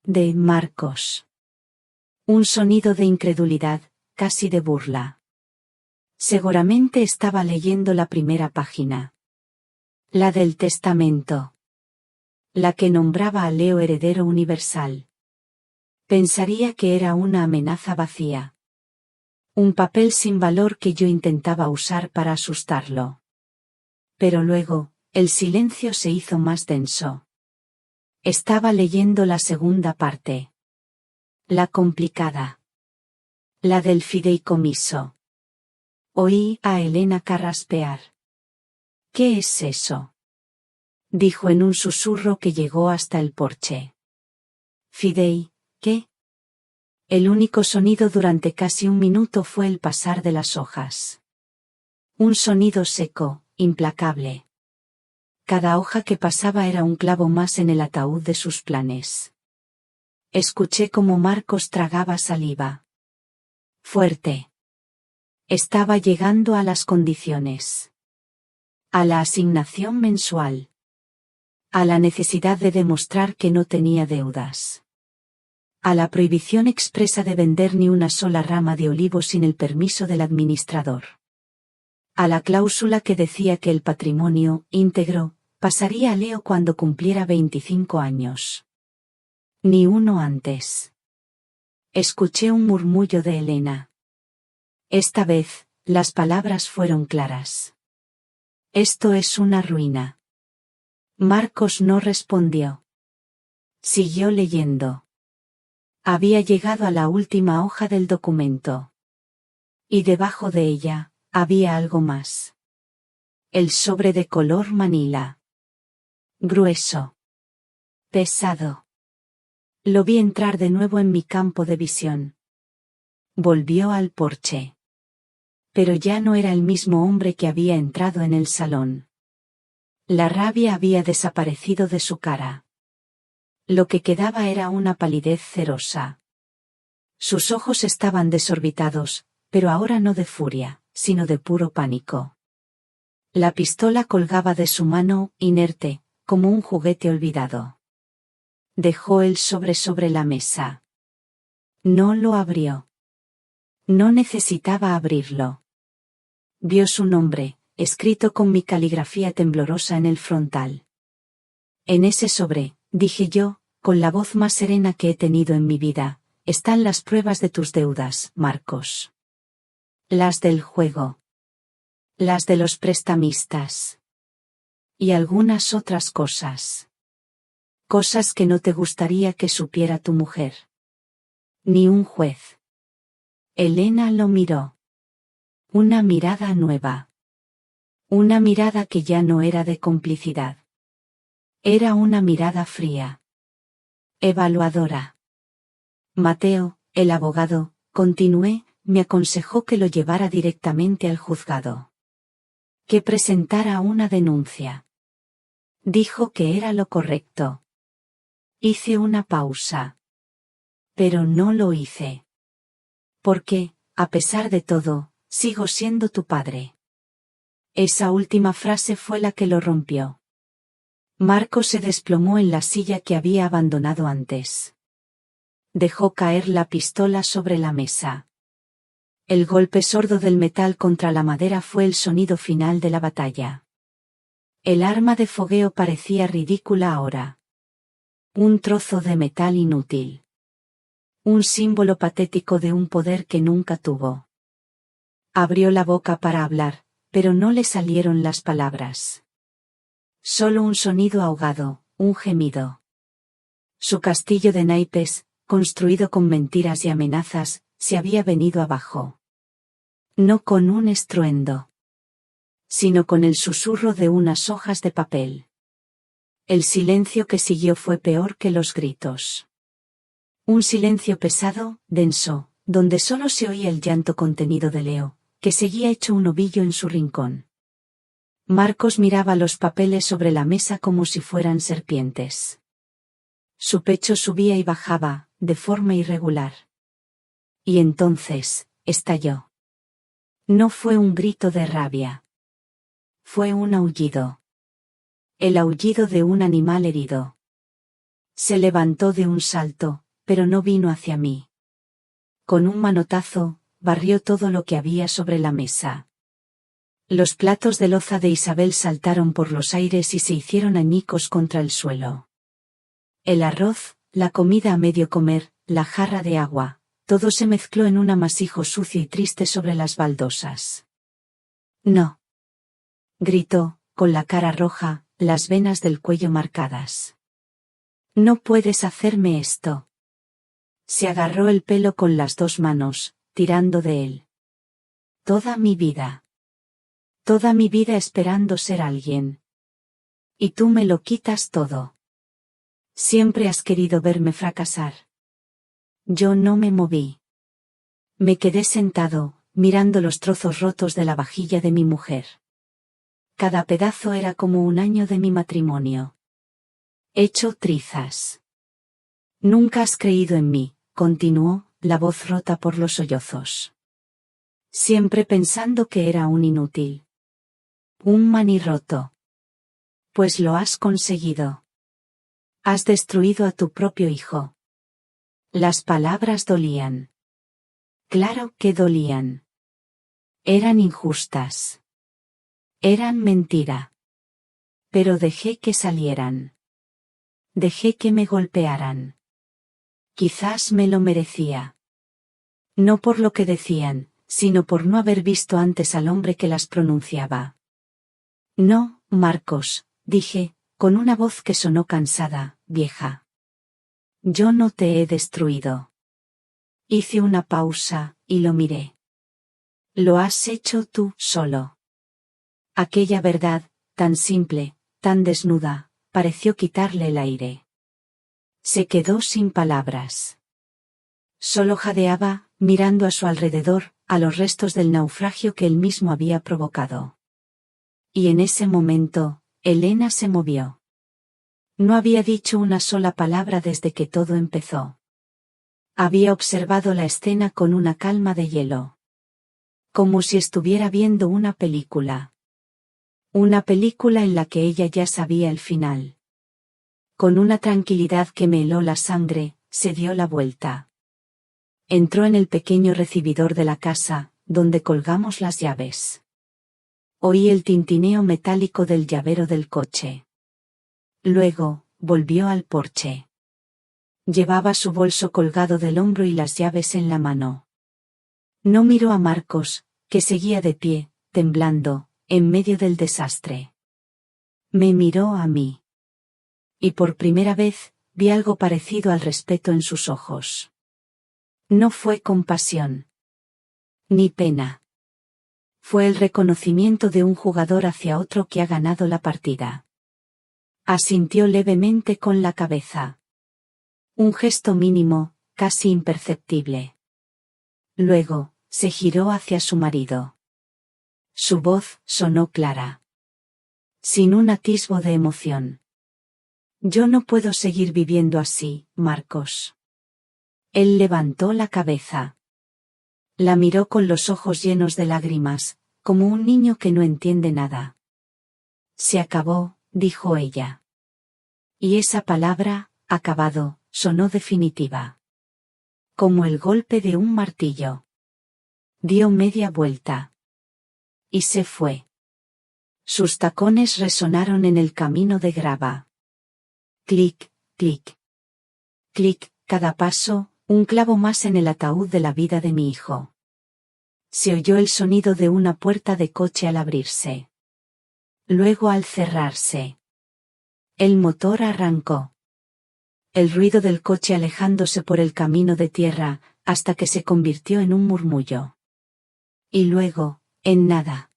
De Marcos. Un sonido de incredulidad, casi de burla. Seguramente estaba leyendo la primera página. La del testamento. La que nombraba a Leo heredero universal. Pensaría que era una amenaza vacía. Un papel sin valor que yo intentaba usar para asustarlo. Pero luego, el silencio se hizo más denso. Estaba leyendo la segunda parte. La complicada. La del fideicomiso. Oí a Elena carraspear. ¿Qué es eso?, dijo en un susurro que llegó hasta el porche. Fidei, ¿qué? El único sonido durante casi un minuto fue el pasar de las hojas. Un sonido seco, implacable. Cada hoja que pasaba era un clavo más en el ataúd de sus planes. Escuché cómo Marcos tragaba saliva. Fuerte. Estaba llegando a las condiciones. A la asignación mensual. A la necesidad de demostrar que no tenía deudas. A la prohibición expresa de vender ni una sola rama de olivo sin el permiso del administrador. A la cláusula que decía que el patrimonio, íntegro, pasaría a Leo cuando cumpliera 25 años. Ni uno antes. Escuché un murmullo de Elena. Esta vez, las palabras fueron claras. Esto es una ruina. Marcos no respondió. Siguió leyendo. Había llegado a la última hoja del documento. Y debajo de ella, había algo más. El sobre de color manila. Grueso. Pesado. Lo vi entrar de nuevo en mi campo de visión. Volvió al porche. Pero ya no era el mismo hombre que había entrado en el salón. La rabia había desaparecido de su cara. Lo que quedaba era una palidez cerosa. Sus ojos estaban desorbitados, pero ahora no de furia, sino de puro pánico. La pistola colgaba de su mano, inerte, como un juguete olvidado. Dejó el sobre la mesa. No lo abrió. No necesitaba abrirlo. Vio su nombre, escrito con mi caligrafía temblorosa en el frontal. En ese sobre, dije yo, con la voz más serena que he tenido en mi vida, están las pruebas de tus deudas, Marcos. Las del juego. Las de los prestamistas. Y algunas otras cosas. Cosas que no te gustaría que supiera tu mujer. Ni un juez. Elena lo miró. Una mirada nueva. Una mirada que ya no era de complicidad. Era una mirada fría. Evaluadora. Mateo, el abogado, continué, me aconsejó que lo llevara directamente al juzgado. Que presentara una denuncia. Dijo que era lo correcto. Hice una pausa. Pero no lo hice. Porque, a pesar de todo, sigo siendo tu padre. Esa última frase fue la que lo rompió. Marcos se desplomó en la silla que había abandonado antes. Dejó caer la pistola sobre la mesa. El golpe sordo del metal contra la madera fue el sonido final de la batalla. El arma de fogueo parecía ridícula ahora. Un trozo de metal inútil. Un símbolo patético de un poder que nunca tuvo. Abrió la boca para hablar, pero no le salieron las palabras. Solo un sonido ahogado, un gemido. Su castillo de naipes, construido con mentiras y amenazas, se había venido abajo. No con un estruendo, sino con el susurro de unas hojas de papel. El silencio que siguió fue peor que los gritos. Un silencio pesado, denso, donde solo se oía el llanto contenido de Leo, que seguía hecho un ovillo en su rincón. Marcos miraba los papeles sobre la mesa como si fueran serpientes. Su pecho subía y bajaba, de forma irregular. Y entonces, estalló. No fue un grito de rabia. Fue un aullido. El aullido de un animal herido. Se levantó de un salto, pero no vino hacia mí. Con un manotazo, barrió todo lo que había sobre la mesa. Los platos de loza de Isabel saltaron por los aires y se hicieron añicos contra el suelo. El arroz, la comida a medio comer, la jarra de agua, todo se mezcló en un amasijo sucio y triste sobre las baldosas. No. Gritó, con la cara roja, las venas del cuello marcadas. No puedes hacerme esto. Se agarró el pelo con las dos manos, tirando de él. Toda mi vida. Toda mi vida esperando ser alguien. Y tú me lo quitas todo. Siempre has querido verme fracasar. Yo no me moví. Me quedé sentado, mirando los trozos rotos de la vajilla de mi mujer. Cada pedazo era como un año de mi matrimonio. Hecho trizas. Nunca has creído en mí, continuó, la voz rota por los sollozos. Siempre pensando que era un inútil. Un manirroto. Pues lo has conseguido. Has destruido a tu propio hijo. Las palabras dolían. Claro que dolían. Eran injustas. Eran mentira. Pero dejé que salieran. Dejé que me golpearan. Quizás me lo merecía. No por lo que decían, sino por no haber visto antes al hombre que las pronunciaba. No, Marcos, dije, con una voz que sonó cansada, vieja. Yo no te he destruido. Hice una pausa, y lo miré. Lo has hecho tú solo. Aquella verdad, tan simple, tan desnuda, pareció quitarle el aire. Se quedó sin palabras. Solo jadeaba, mirando a su alrededor, a los restos del naufragio que él mismo había provocado. Y en ese momento, Elena se movió. No había dicho una sola palabra desde que todo empezó. Había observado la escena con una calma de hielo. Como si estuviera viendo una película. Una película en la que ella ya sabía el final. Con una tranquilidad que me heló la sangre, se dio la vuelta. Entró en el pequeño recibidor de la casa, donde colgamos las llaves. Oí el tintineo metálico del llavero del coche. Luego, volvió al porche. Llevaba su bolso colgado del hombro y las llaves en la mano. No miró a Marcos, que seguía de pie, temblando, en medio del desastre. Me miró a mí. Y por primera vez, vi algo parecido al respeto en sus ojos. No fue compasión. Ni pena. Fue el reconocimiento de un jugador hacia otro que ha ganado la partida. Asintió levemente con la cabeza. Un gesto mínimo, casi imperceptible. Luego, se giró hacia su marido. Su voz sonó clara. Sin un atisbo de emoción. Yo no puedo seguir viviendo así, Marcos. Él levantó la cabeza. La miró con los ojos llenos de lágrimas, como un niño que no entiende nada. Se acabó, dijo ella. Y esa palabra, acabado, sonó definitiva. Como el golpe de un martillo. Dio media vuelta. Y se fue. Sus tacones resonaron en el camino de grava. Clic, clic. Clic, cada paso, un clavo más en el ataúd de la vida de mi hijo. Se oyó el sonido de una puerta de coche al abrirse. Luego al cerrarse. El motor arrancó. El ruido del coche alejándose por el camino de tierra, hasta que se convirtió en un murmullo. Y luego, en nada.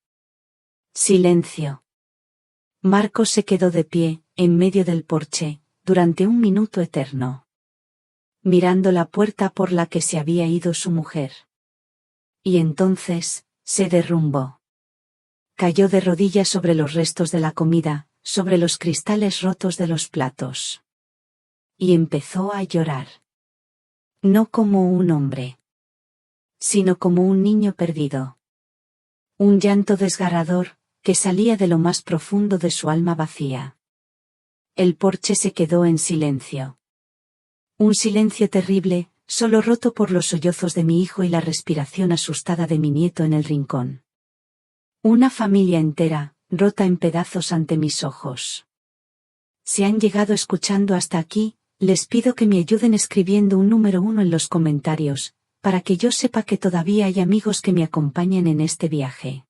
Silencio. Marcos se quedó de pie, en medio del porche, durante un minuto eterno. Mirando la puerta por la que se había ido su mujer. Y entonces, se derrumbó. Cayó de rodillas sobre los restos de la comida, sobre los cristales rotos de los platos. Y empezó a llorar. No como un hombre. Sino como un niño perdido. Un llanto desgarrador, que salía de lo más profundo de su alma vacía. El porche se quedó en silencio. Un silencio terrible, solo roto por los sollozos de mi hijo y la respiración asustada de mi nieto en el rincón. Una familia entera, rota en pedazos ante mis ojos. Si han llegado escuchando hasta aquí, les pido que me ayuden escribiendo un número 1 en los comentarios, para que yo sepa que todavía hay amigos que me acompañan en este viaje.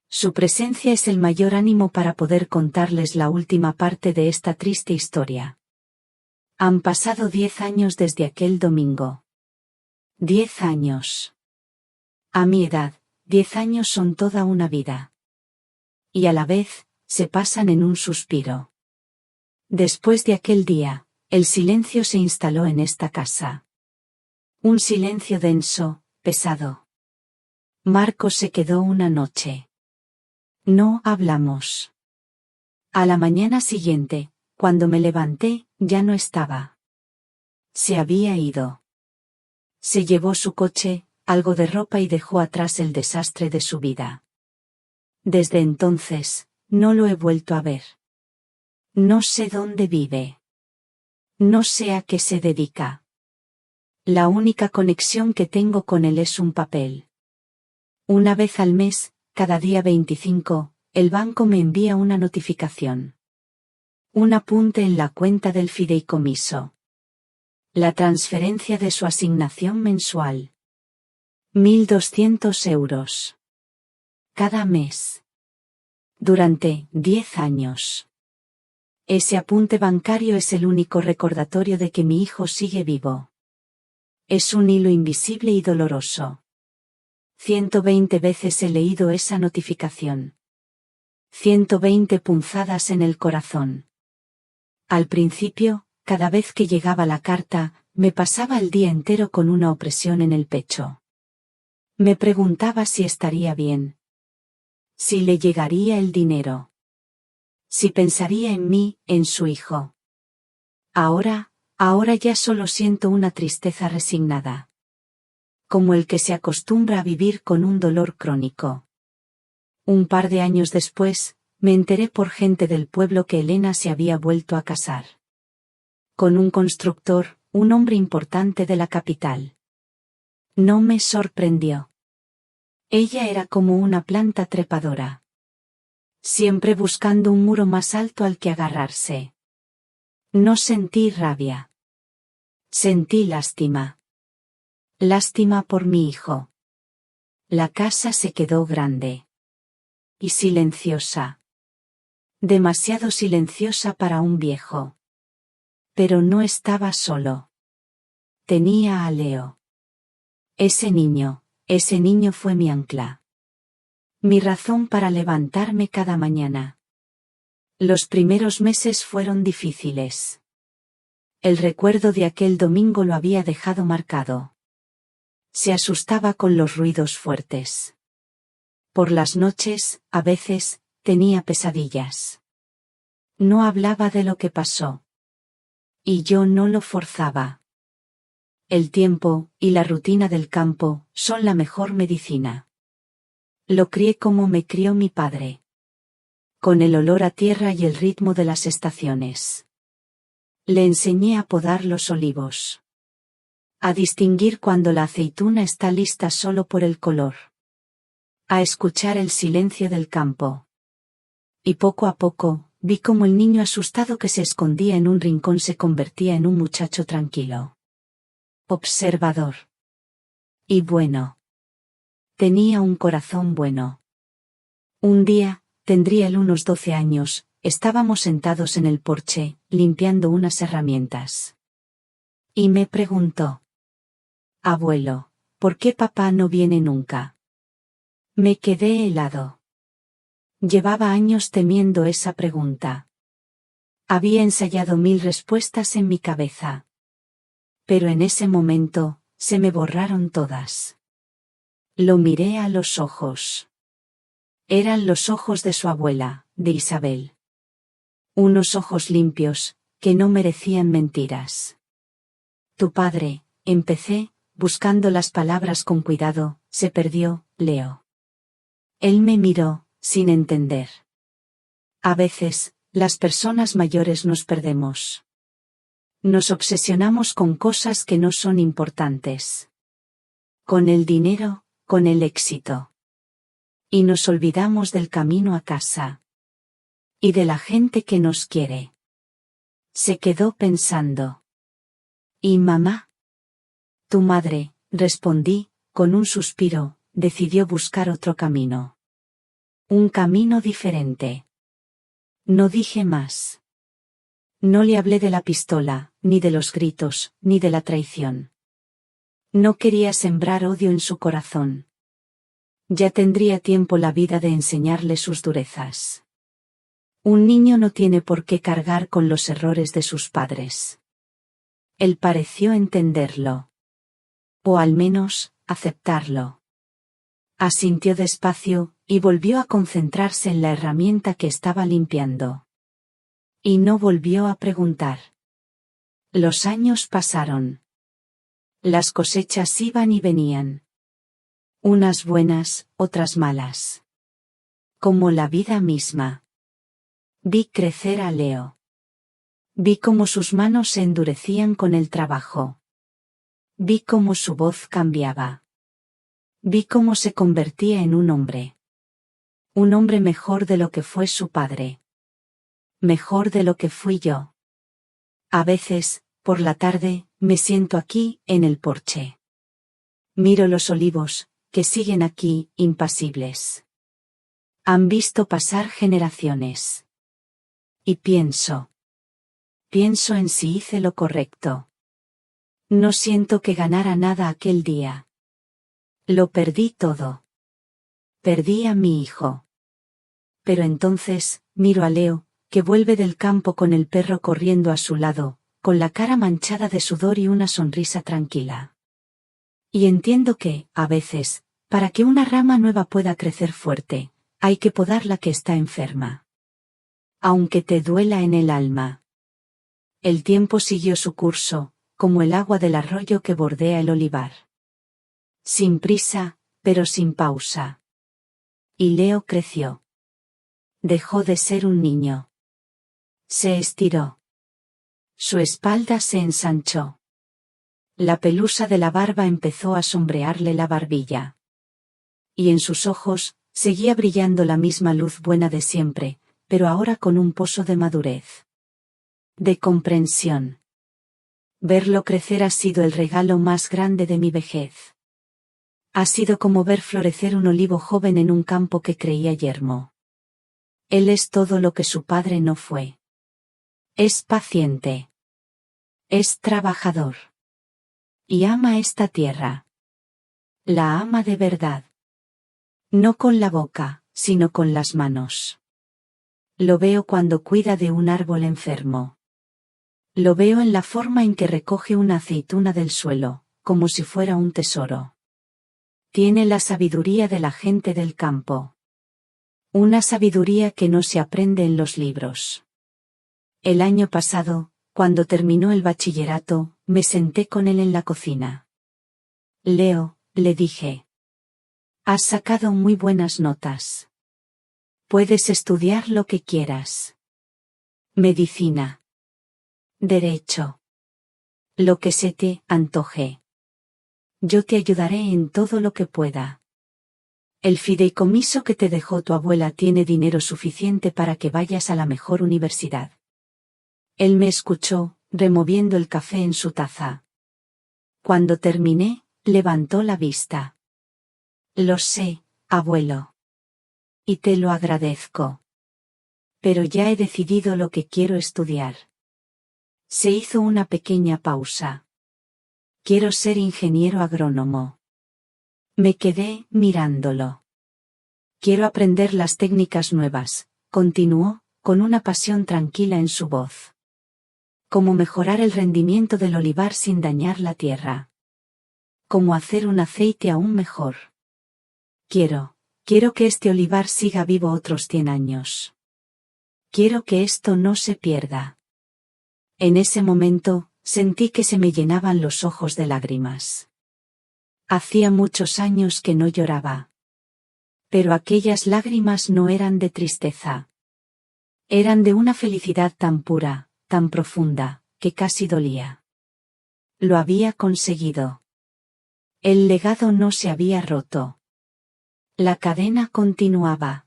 Su presencia es el mayor ánimo para poder contarles la última parte de esta triste historia. Han pasado 10 años desde aquel domingo. 10 años. A mi edad, 10 años son toda una vida. Y a la vez, se pasan en un suspiro. Después de aquel día, el silencio se instaló en esta casa. Un silencio denso, pesado. Marcos se quedó una noche. No hablamos. A la mañana siguiente, cuando me levanté, ya no estaba. Se había ido. Se llevó su coche, algo de ropa y dejó atrás el desastre de su vida. Desde entonces, no lo he vuelto a ver. No sé dónde vive. No sé a qué se dedica. La única conexión que tengo con él es un papel. Una vez al mes, cada día 25, el banco me envía una notificación. Un apunte en la cuenta del fideicomiso. La transferencia de su asignación mensual. 1.200 euros. Cada mes. Durante 10 años. Ese apunte bancario es el único recordatorio de que mi hijo sigue vivo. Es un hilo invisible y doloroso. 120 veces he leído esa notificación. 120 punzadas en el corazón. Al principio, cada vez que llegaba la carta, me pasaba el día entero con una opresión en el pecho. Me preguntaba si estaría bien. Si le llegaría el dinero. Si pensaría en mí, en su hijo. Ahora ya solo siento una tristeza resignada. Como el que se acostumbra a vivir con un dolor crónico. Un par de años después, me enteré por gente del pueblo que Elena se había vuelto a casar. Con un constructor, un hombre importante de la capital. No me sorprendió. Ella era como una planta trepadora. Siempre buscando un muro más alto al que agarrarse. No sentí rabia. Sentí lástima. Lástima por mi hijo. La casa se quedó grande. Y silenciosa. Demasiado silenciosa para un viejo. Pero no estaba solo. Tenía a Leo. Ese niño fue mi ancla. Mi razón para levantarme cada mañana. Los primeros meses fueron difíciles. El recuerdo de aquel domingo lo había dejado marcado. Se asustaba con los ruidos fuertes. Por las noches, a veces, tenía pesadillas. No hablaba de lo que pasó. Y yo no lo forzaba. El tiempo, y la rutina del campo, son la mejor medicina. Lo crié como me crió mi padre. Con el olor a tierra y el ritmo de las estaciones. Le enseñé a podar los olivos. A distinguir cuando la aceituna está lista solo por el color. A escuchar el silencio del campo. Y poco a poco, vi cómo el niño asustado que se escondía en un rincón se convertía en un muchacho tranquilo. Observador. Y bueno. Tenía un corazón bueno. Un día, tendría él unos 12 años, estábamos sentados en el porche, limpiando unas herramientas. Y me preguntó. Abuelo, ¿por qué papá no viene nunca? Me quedé helado. Llevaba años temiendo esa pregunta. Había ensayado 1000 respuestas en mi cabeza. Pero en ese momento, se me borraron todas. Lo miré a los ojos. Eran los ojos de su abuela, de Isabel. Unos ojos limpios, que no merecían mentiras. Tu padre, empecé, buscando las palabras con cuidado, se perdió, Leo. Él me miró, sin entender. A veces, las personas mayores nos perdemos. Nos obsesionamos con cosas que no son importantes. Con el dinero, con el éxito. Y nos olvidamos del camino a casa. Y de la gente que nos quiere. Se quedó pensando. ¿Y mamá? Tu madre, respondí, con un suspiro, decidió buscar otro camino. Un camino diferente. No dije más. No le hablé de la pistola, ni de los gritos, ni de la traición. No quería sembrar odio en su corazón. Ya tendría tiempo la vida de enseñarle sus durezas. Un niño no tiene por qué cargar con los errores de sus padres. Él pareció entenderlo. O al menos, aceptarlo. Asintió despacio, y volvió a concentrarse en la herramienta que estaba limpiando. Y no volvió a preguntar. Los años pasaron. Las cosechas iban y venían. Unas buenas, otras malas. Como la vida misma. Vi crecer a Leo. Vi cómo sus manos se endurecían con el trabajo. Vi cómo su voz cambiaba. Vi cómo se convertía en un hombre. Un hombre mejor de lo que fue su padre. Mejor de lo que fui yo. A veces, por la tarde, me siento aquí, en el porche. Miro los olivos, que siguen aquí, impasibles. Han visto pasar generaciones. Y pienso. Pienso en si hice lo correcto. No siento que ganara nada aquel día. Lo perdí todo. Perdí a mi hijo. Pero entonces, miro a Leo, que vuelve del campo con el perro corriendo a su lado, con la cara manchada de sudor y una sonrisa tranquila. Y entiendo que, a veces, para que una rama nueva pueda crecer fuerte, hay que podar la que está enferma. Aunque te duela en el alma. El tiempo siguió su curso, como el agua del arroyo que bordea el olivar. Sin prisa, pero sin pausa. Y Leo creció. Dejó de ser un niño. Se estiró. Su espalda se ensanchó. La pelusa de la barba empezó a sombrearle la barbilla. Y en sus ojos, seguía brillando la misma luz buena de siempre, pero ahora con un pozo de madurez. De comprensión. Verlo crecer ha sido el regalo más grande de mi vejez. Ha sido como ver florecer un olivo joven en un campo que creía yermo. Él es todo lo que su padre no fue. Es paciente. Es trabajador. Y ama esta tierra. La ama de verdad. No con la boca, sino con las manos. Lo veo cuando cuida de un árbol enfermo. Lo veo en la forma en que recoge una aceituna del suelo, como si fuera un tesoro. Tiene la sabiduría de la gente del campo. Una sabiduría que no se aprende en los libros. El año pasado, cuando terminó el bachillerato, me senté con él en la cocina. Leo, le dije. Has sacado muy buenas notas. Puedes estudiar lo que quieras. Medicina. Derecho. Lo que se te antoje. Yo te ayudaré en todo lo que pueda. El fideicomiso que te dejó tu abuela tiene dinero suficiente para que vayas a la mejor universidad. Él me escuchó, removiendo el café en su taza. Cuando terminé, levantó la vista. Lo sé, abuelo. Y te lo agradezco. Pero ya he decidido lo que quiero estudiar. Se hizo una pequeña pausa. Quiero ser ingeniero agrónomo. Me quedé mirándolo. Quiero aprender las técnicas nuevas, continuó, con una pasión tranquila en su voz. Cómo mejorar el rendimiento del olivar sin dañar la tierra. Cómo hacer un aceite aún mejor. Quiero que este olivar siga vivo otros 100 años. Quiero que esto no se pierda. En ese momento, sentí que se me llenaban los ojos de lágrimas. Hacía muchos años que no lloraba. Pero aquellas lágrimas no eran de tristeza. Eran de una felicidad tan pura, tan profunda, que casi dolía. Lo había conseguido. El legado no se había roto. La cadena continuaba.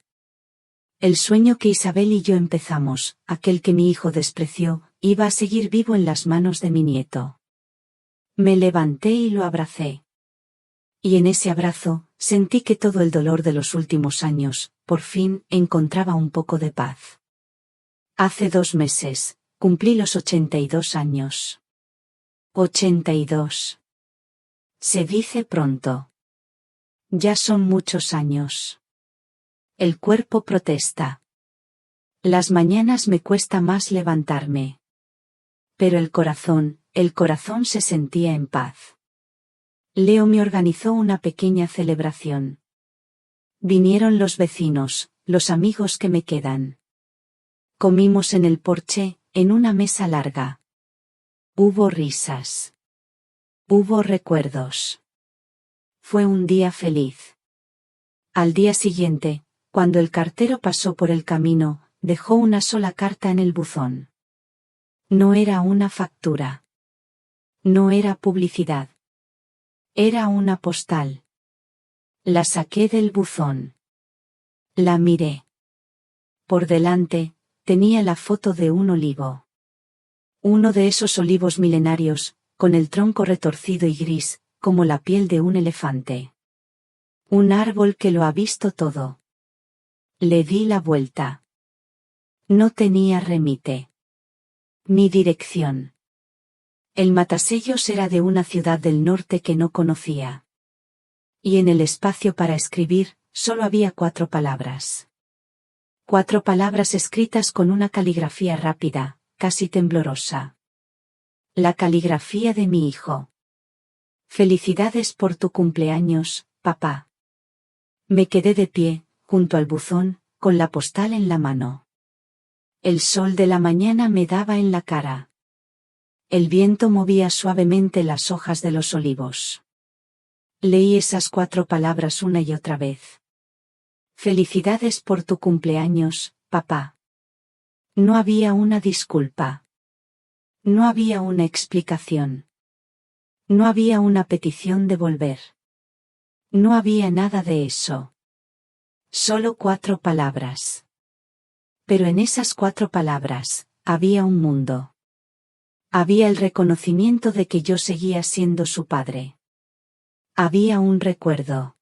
El sueño que Isabel y yo empezamos, aquel que mi hijo despreció, iba a seguir vivo en las manos de mi nieto. Me levanté y lo abracé. Y en ese abrazo, sentí que todo el dolor de los últimos años, por fin, encontraba un poco de paz. Hace 2 meses, cumplí los 82 años. 82. Se dice pronto. Ya son muchos años. El cuerpo protesta. Las mañanas me cuesta más levantarme. Pero el corazón se sentía en paz. Leo me organizó una pequeña celebración. Vinieron los vecinos, los amigos que me quedan. Comimos en el porche, en una mesa larga. Hubo risas. Hubo recuerdos. Fue un día feliz. Al día siguiente, cuando el cartero pasó por el camino, dejó una sola carta en el buzón. No era una factura. No era publicidad. Era una postal. La saqué del buzón. La miré. Por delante, tenía la foto de un olivo. Uno de esos olivos milenarios, con el tronco retorcido y gris, como la piel de un elefante. Un árbol que lo ha visto todo. Le di la vuelta. No tenía remite. Ni dirección. El matasellos era de una ciudad del norte que no conocía. Y en el espacio para escribir, solo había 4 palabras. 4 palabras escritas con una caligrafía rápida, casi temblorosa. La caligrafía de mi hijo. Felicidades por tu cumpleaños, papá. Me quedé de pie, junto al buzón, con la postal en la mano. El sol de la mañana me daba en la cara. El viento movía suavemente las hojas de los olivos. Leí esas 4 palabras una y otra vez. Felicidades por tu cumpleaños, papá. No había una disculpa. No había una explicación. No había una petición de volver. No había nada de eso. Solo 4 palabras. Pero en esas 4 palabras, había un mundo. Había el reconocimiento de que yo seguía siendo su padre. Había un recuerdo.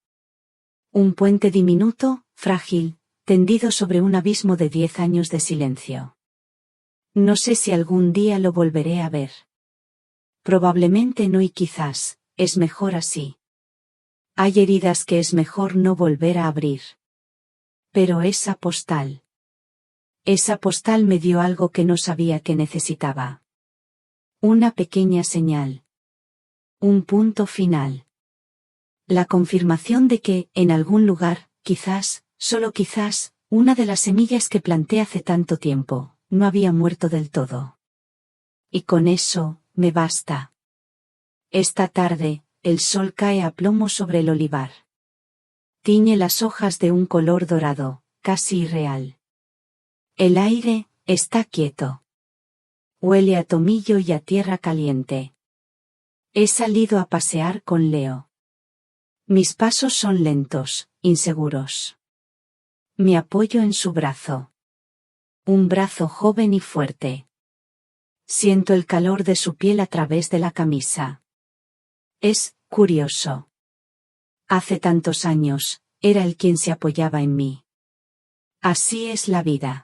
Un puente diminuto, frágil, tendido sobre un abismo de 10 años de silencio. No sé si algún día lo volveré a ver. Probablemente no y quizás, es mejor así. Hay heridas que es mejor no volver a abrir. Pero esa postal me dio algo que no sabía que necesitaba. Una pequeña señal. Un punto final. La confirmación de que, en algún lugar, quizás, solo quizás, una de las semillas que planté hace tanto tiempo, no había muerto del todo. Y con eso, me basta. Esta tarde, el sol cae a plomo sobre el olivar. Tiñe las hojas de un color dorado, casi irreal. El aire, está quieto. Huele a tomillo y a tierra caliente. He salido a pasear con Leo. Mis pasos son lentos, inseguros. Me apoyo en su brazo. Un brazo joven y fuerte. Siento el calor de su piel a través de la camisa. Es curioso. Hace tantos años, era él quien se apoyaba en mí. Así es la vida.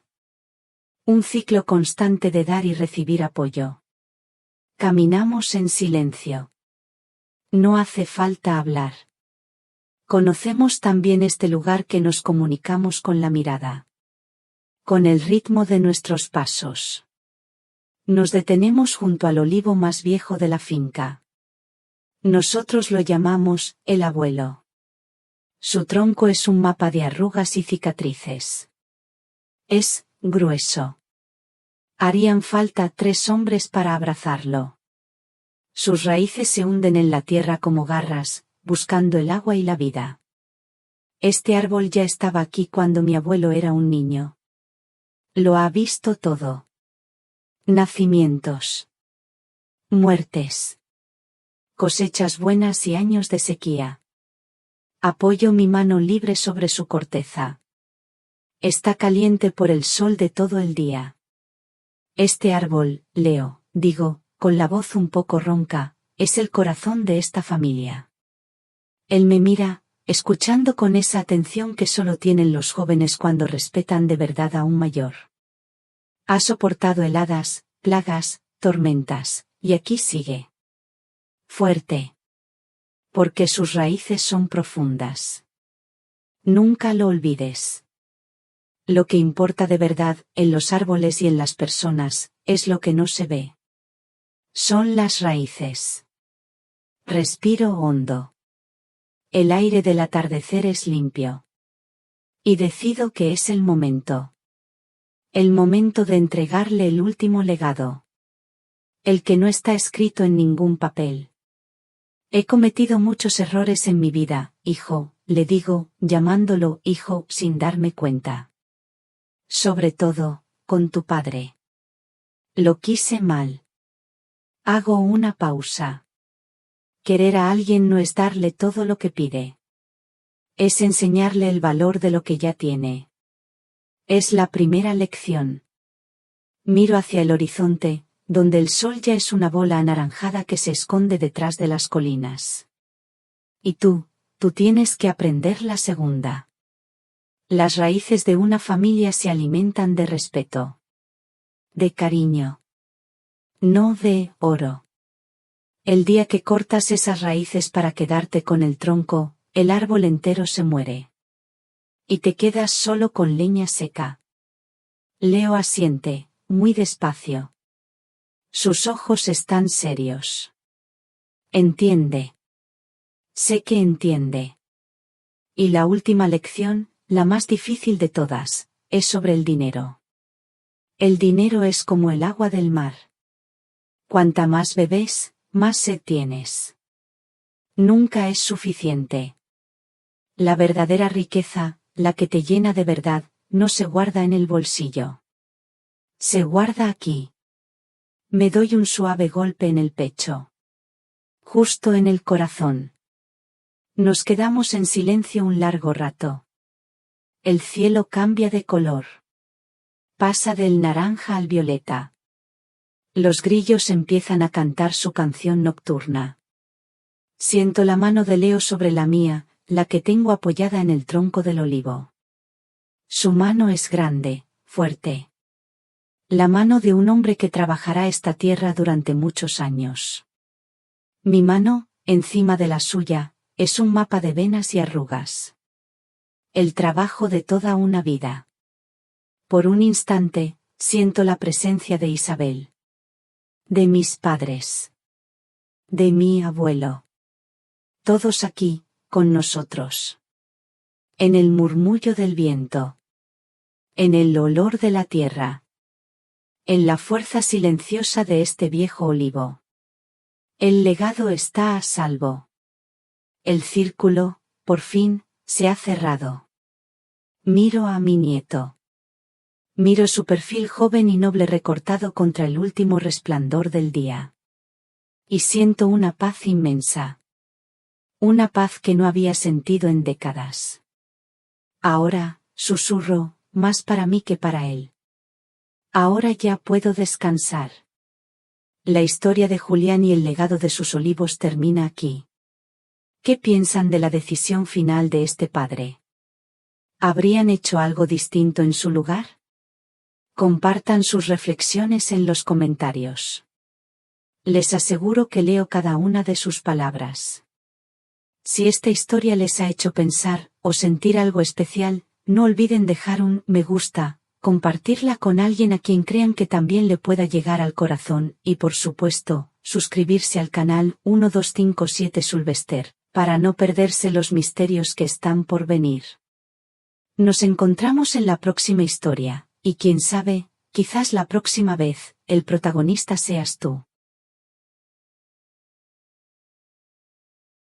Un ciclo constante de dar y recibir apoyo. Caminamos en silencio. No hace falta hablar. Conocemos también este lugar que nos comunicamos con la mirada. Con el ritmo de nuestros pasos. Nos detenemos junto al olivo más viejo de la finca. Nosotros lo llamamos, el abuelo. Su tronco es un mapa de arrugas y cicatrices. Es grueso. Harían falta 3 hombres para abrazarlo. Sus raíces se hunden en la tierra como garras, buscando el agua y la vida. Este árbol ya estaba aquí cuando mi abuelo era un niño. Lo ha visto todo. Nacimientos. Muertes. Cosechas buenas y años de sequía. Apoyo mi mano libre sobre su corteza. Está caliente por el sol de todo el día. Este árbol, Leo, digo, con la voz un poco ronca, es el corazón de esta familia. Él me mira, escuchando con esa atención que solo tienen los jóvenes cuando respetan de verdad a un mayor. Ha soportado heladas, plagas, tormentas, y aquí sigue. Fuerte. Porque sus raíces son profundas. Nunca lo olvides. Lo que importa de verdad, en los árboles y en las personas, es lo que no se ve. Son las raíces. Respiro hondo. El aire del atardecer es limpio. Y decido que es el momento. El momento de entregarle el último legado. El que no está escrito en ningún papel. He cometido muchos errores en mi vida, hijo, le digo, llamándolo hijo sin darme cuenta. Sobre todo, con tu padre. Lo quise mal. Hago una pausa. Querer a alguien no es darle todo lo que pide. Es enseñarle el valor de lo que ya tiene. Es la primera lección. Miro hacia el horizonte, donde el sol ya es una bola anaranjada que se esconde detrás de las colinas. Y tú tienes que aprender la segunda. Las raíces de una familia se alimentan de respeto. De cariño. No de oro. El día que cortas esas raíces para quedarte con el tronco, el árbol entero se muere. Y te quedas solo con leña seca. Leo asiente, muy despacio. Sus ojos están serios. Entiende. Sé que entiende. Y la última lección, la más difícil de todas, es sobre el dinero. El dinero es como el agua del mar. Cuanta más bebes, más sed tienes. Nunca es suficiente. La verdadera riqueza, la que te llena de verdad, no se guarda en el bolsillo. Se guarda aquí. Me doy un suave golpe en el pecho. Justo en el corazón. Nos quedamos en silencio un largo rato. El cielo cambia de color. Pasa del naranja al violeta. Los grillos empiezan a cantar su canción nocturna. Siento la mano de Leo sobre la mía, la que tengo apoyada en el tronco del olivo. Su mano es grande, fuerte. La mano de un hombre que trabajará esta tierra durante muchos años. Mi mano, encima de la suya, es un mapa de venas y arrugas. El trabajo de toda una vida. Por un instante, siento la presencia de Isabel. De mis padres. De mi abuelo. Todos aquí, con nosotros. En el murmullo del viento. En el olor de la tierra. En la fuerza silenciosa de este viejo olivo. El legado está a salvo. El círculo, por fin, se ha cerrado. Miro a mi nieto. Miro su perfil joven y noble recortado contra el último resplandor del día. Y siento una paz inmensa. Una paz que no había sentido en décadas. Ahora, susurro, más para mí que para él. Ahora ya puedo descansar. La historia de Julián y el legado de sus olivos termina aquí. ¿Qué piensan de la decisión final de este padre? ¿Habrían hecho algo distinto en su lugar? Compartan sus reflexiones en los comentarios. Les aseguro que leo cada una de sus palabras. Si esta historia les ha hecho pensar o sentir algo especial, no olviden dejar un me gusta, compartirla con alguien a quien crean que también le pueda llegar al corazón y por supuesto, suscribirse al canal 1257 Sulvester, para no perderse los misterios que están por venir. Nos encontramos en la próxima historia, y quién sabe, quizás la próxima vez, el protagonista seas tú.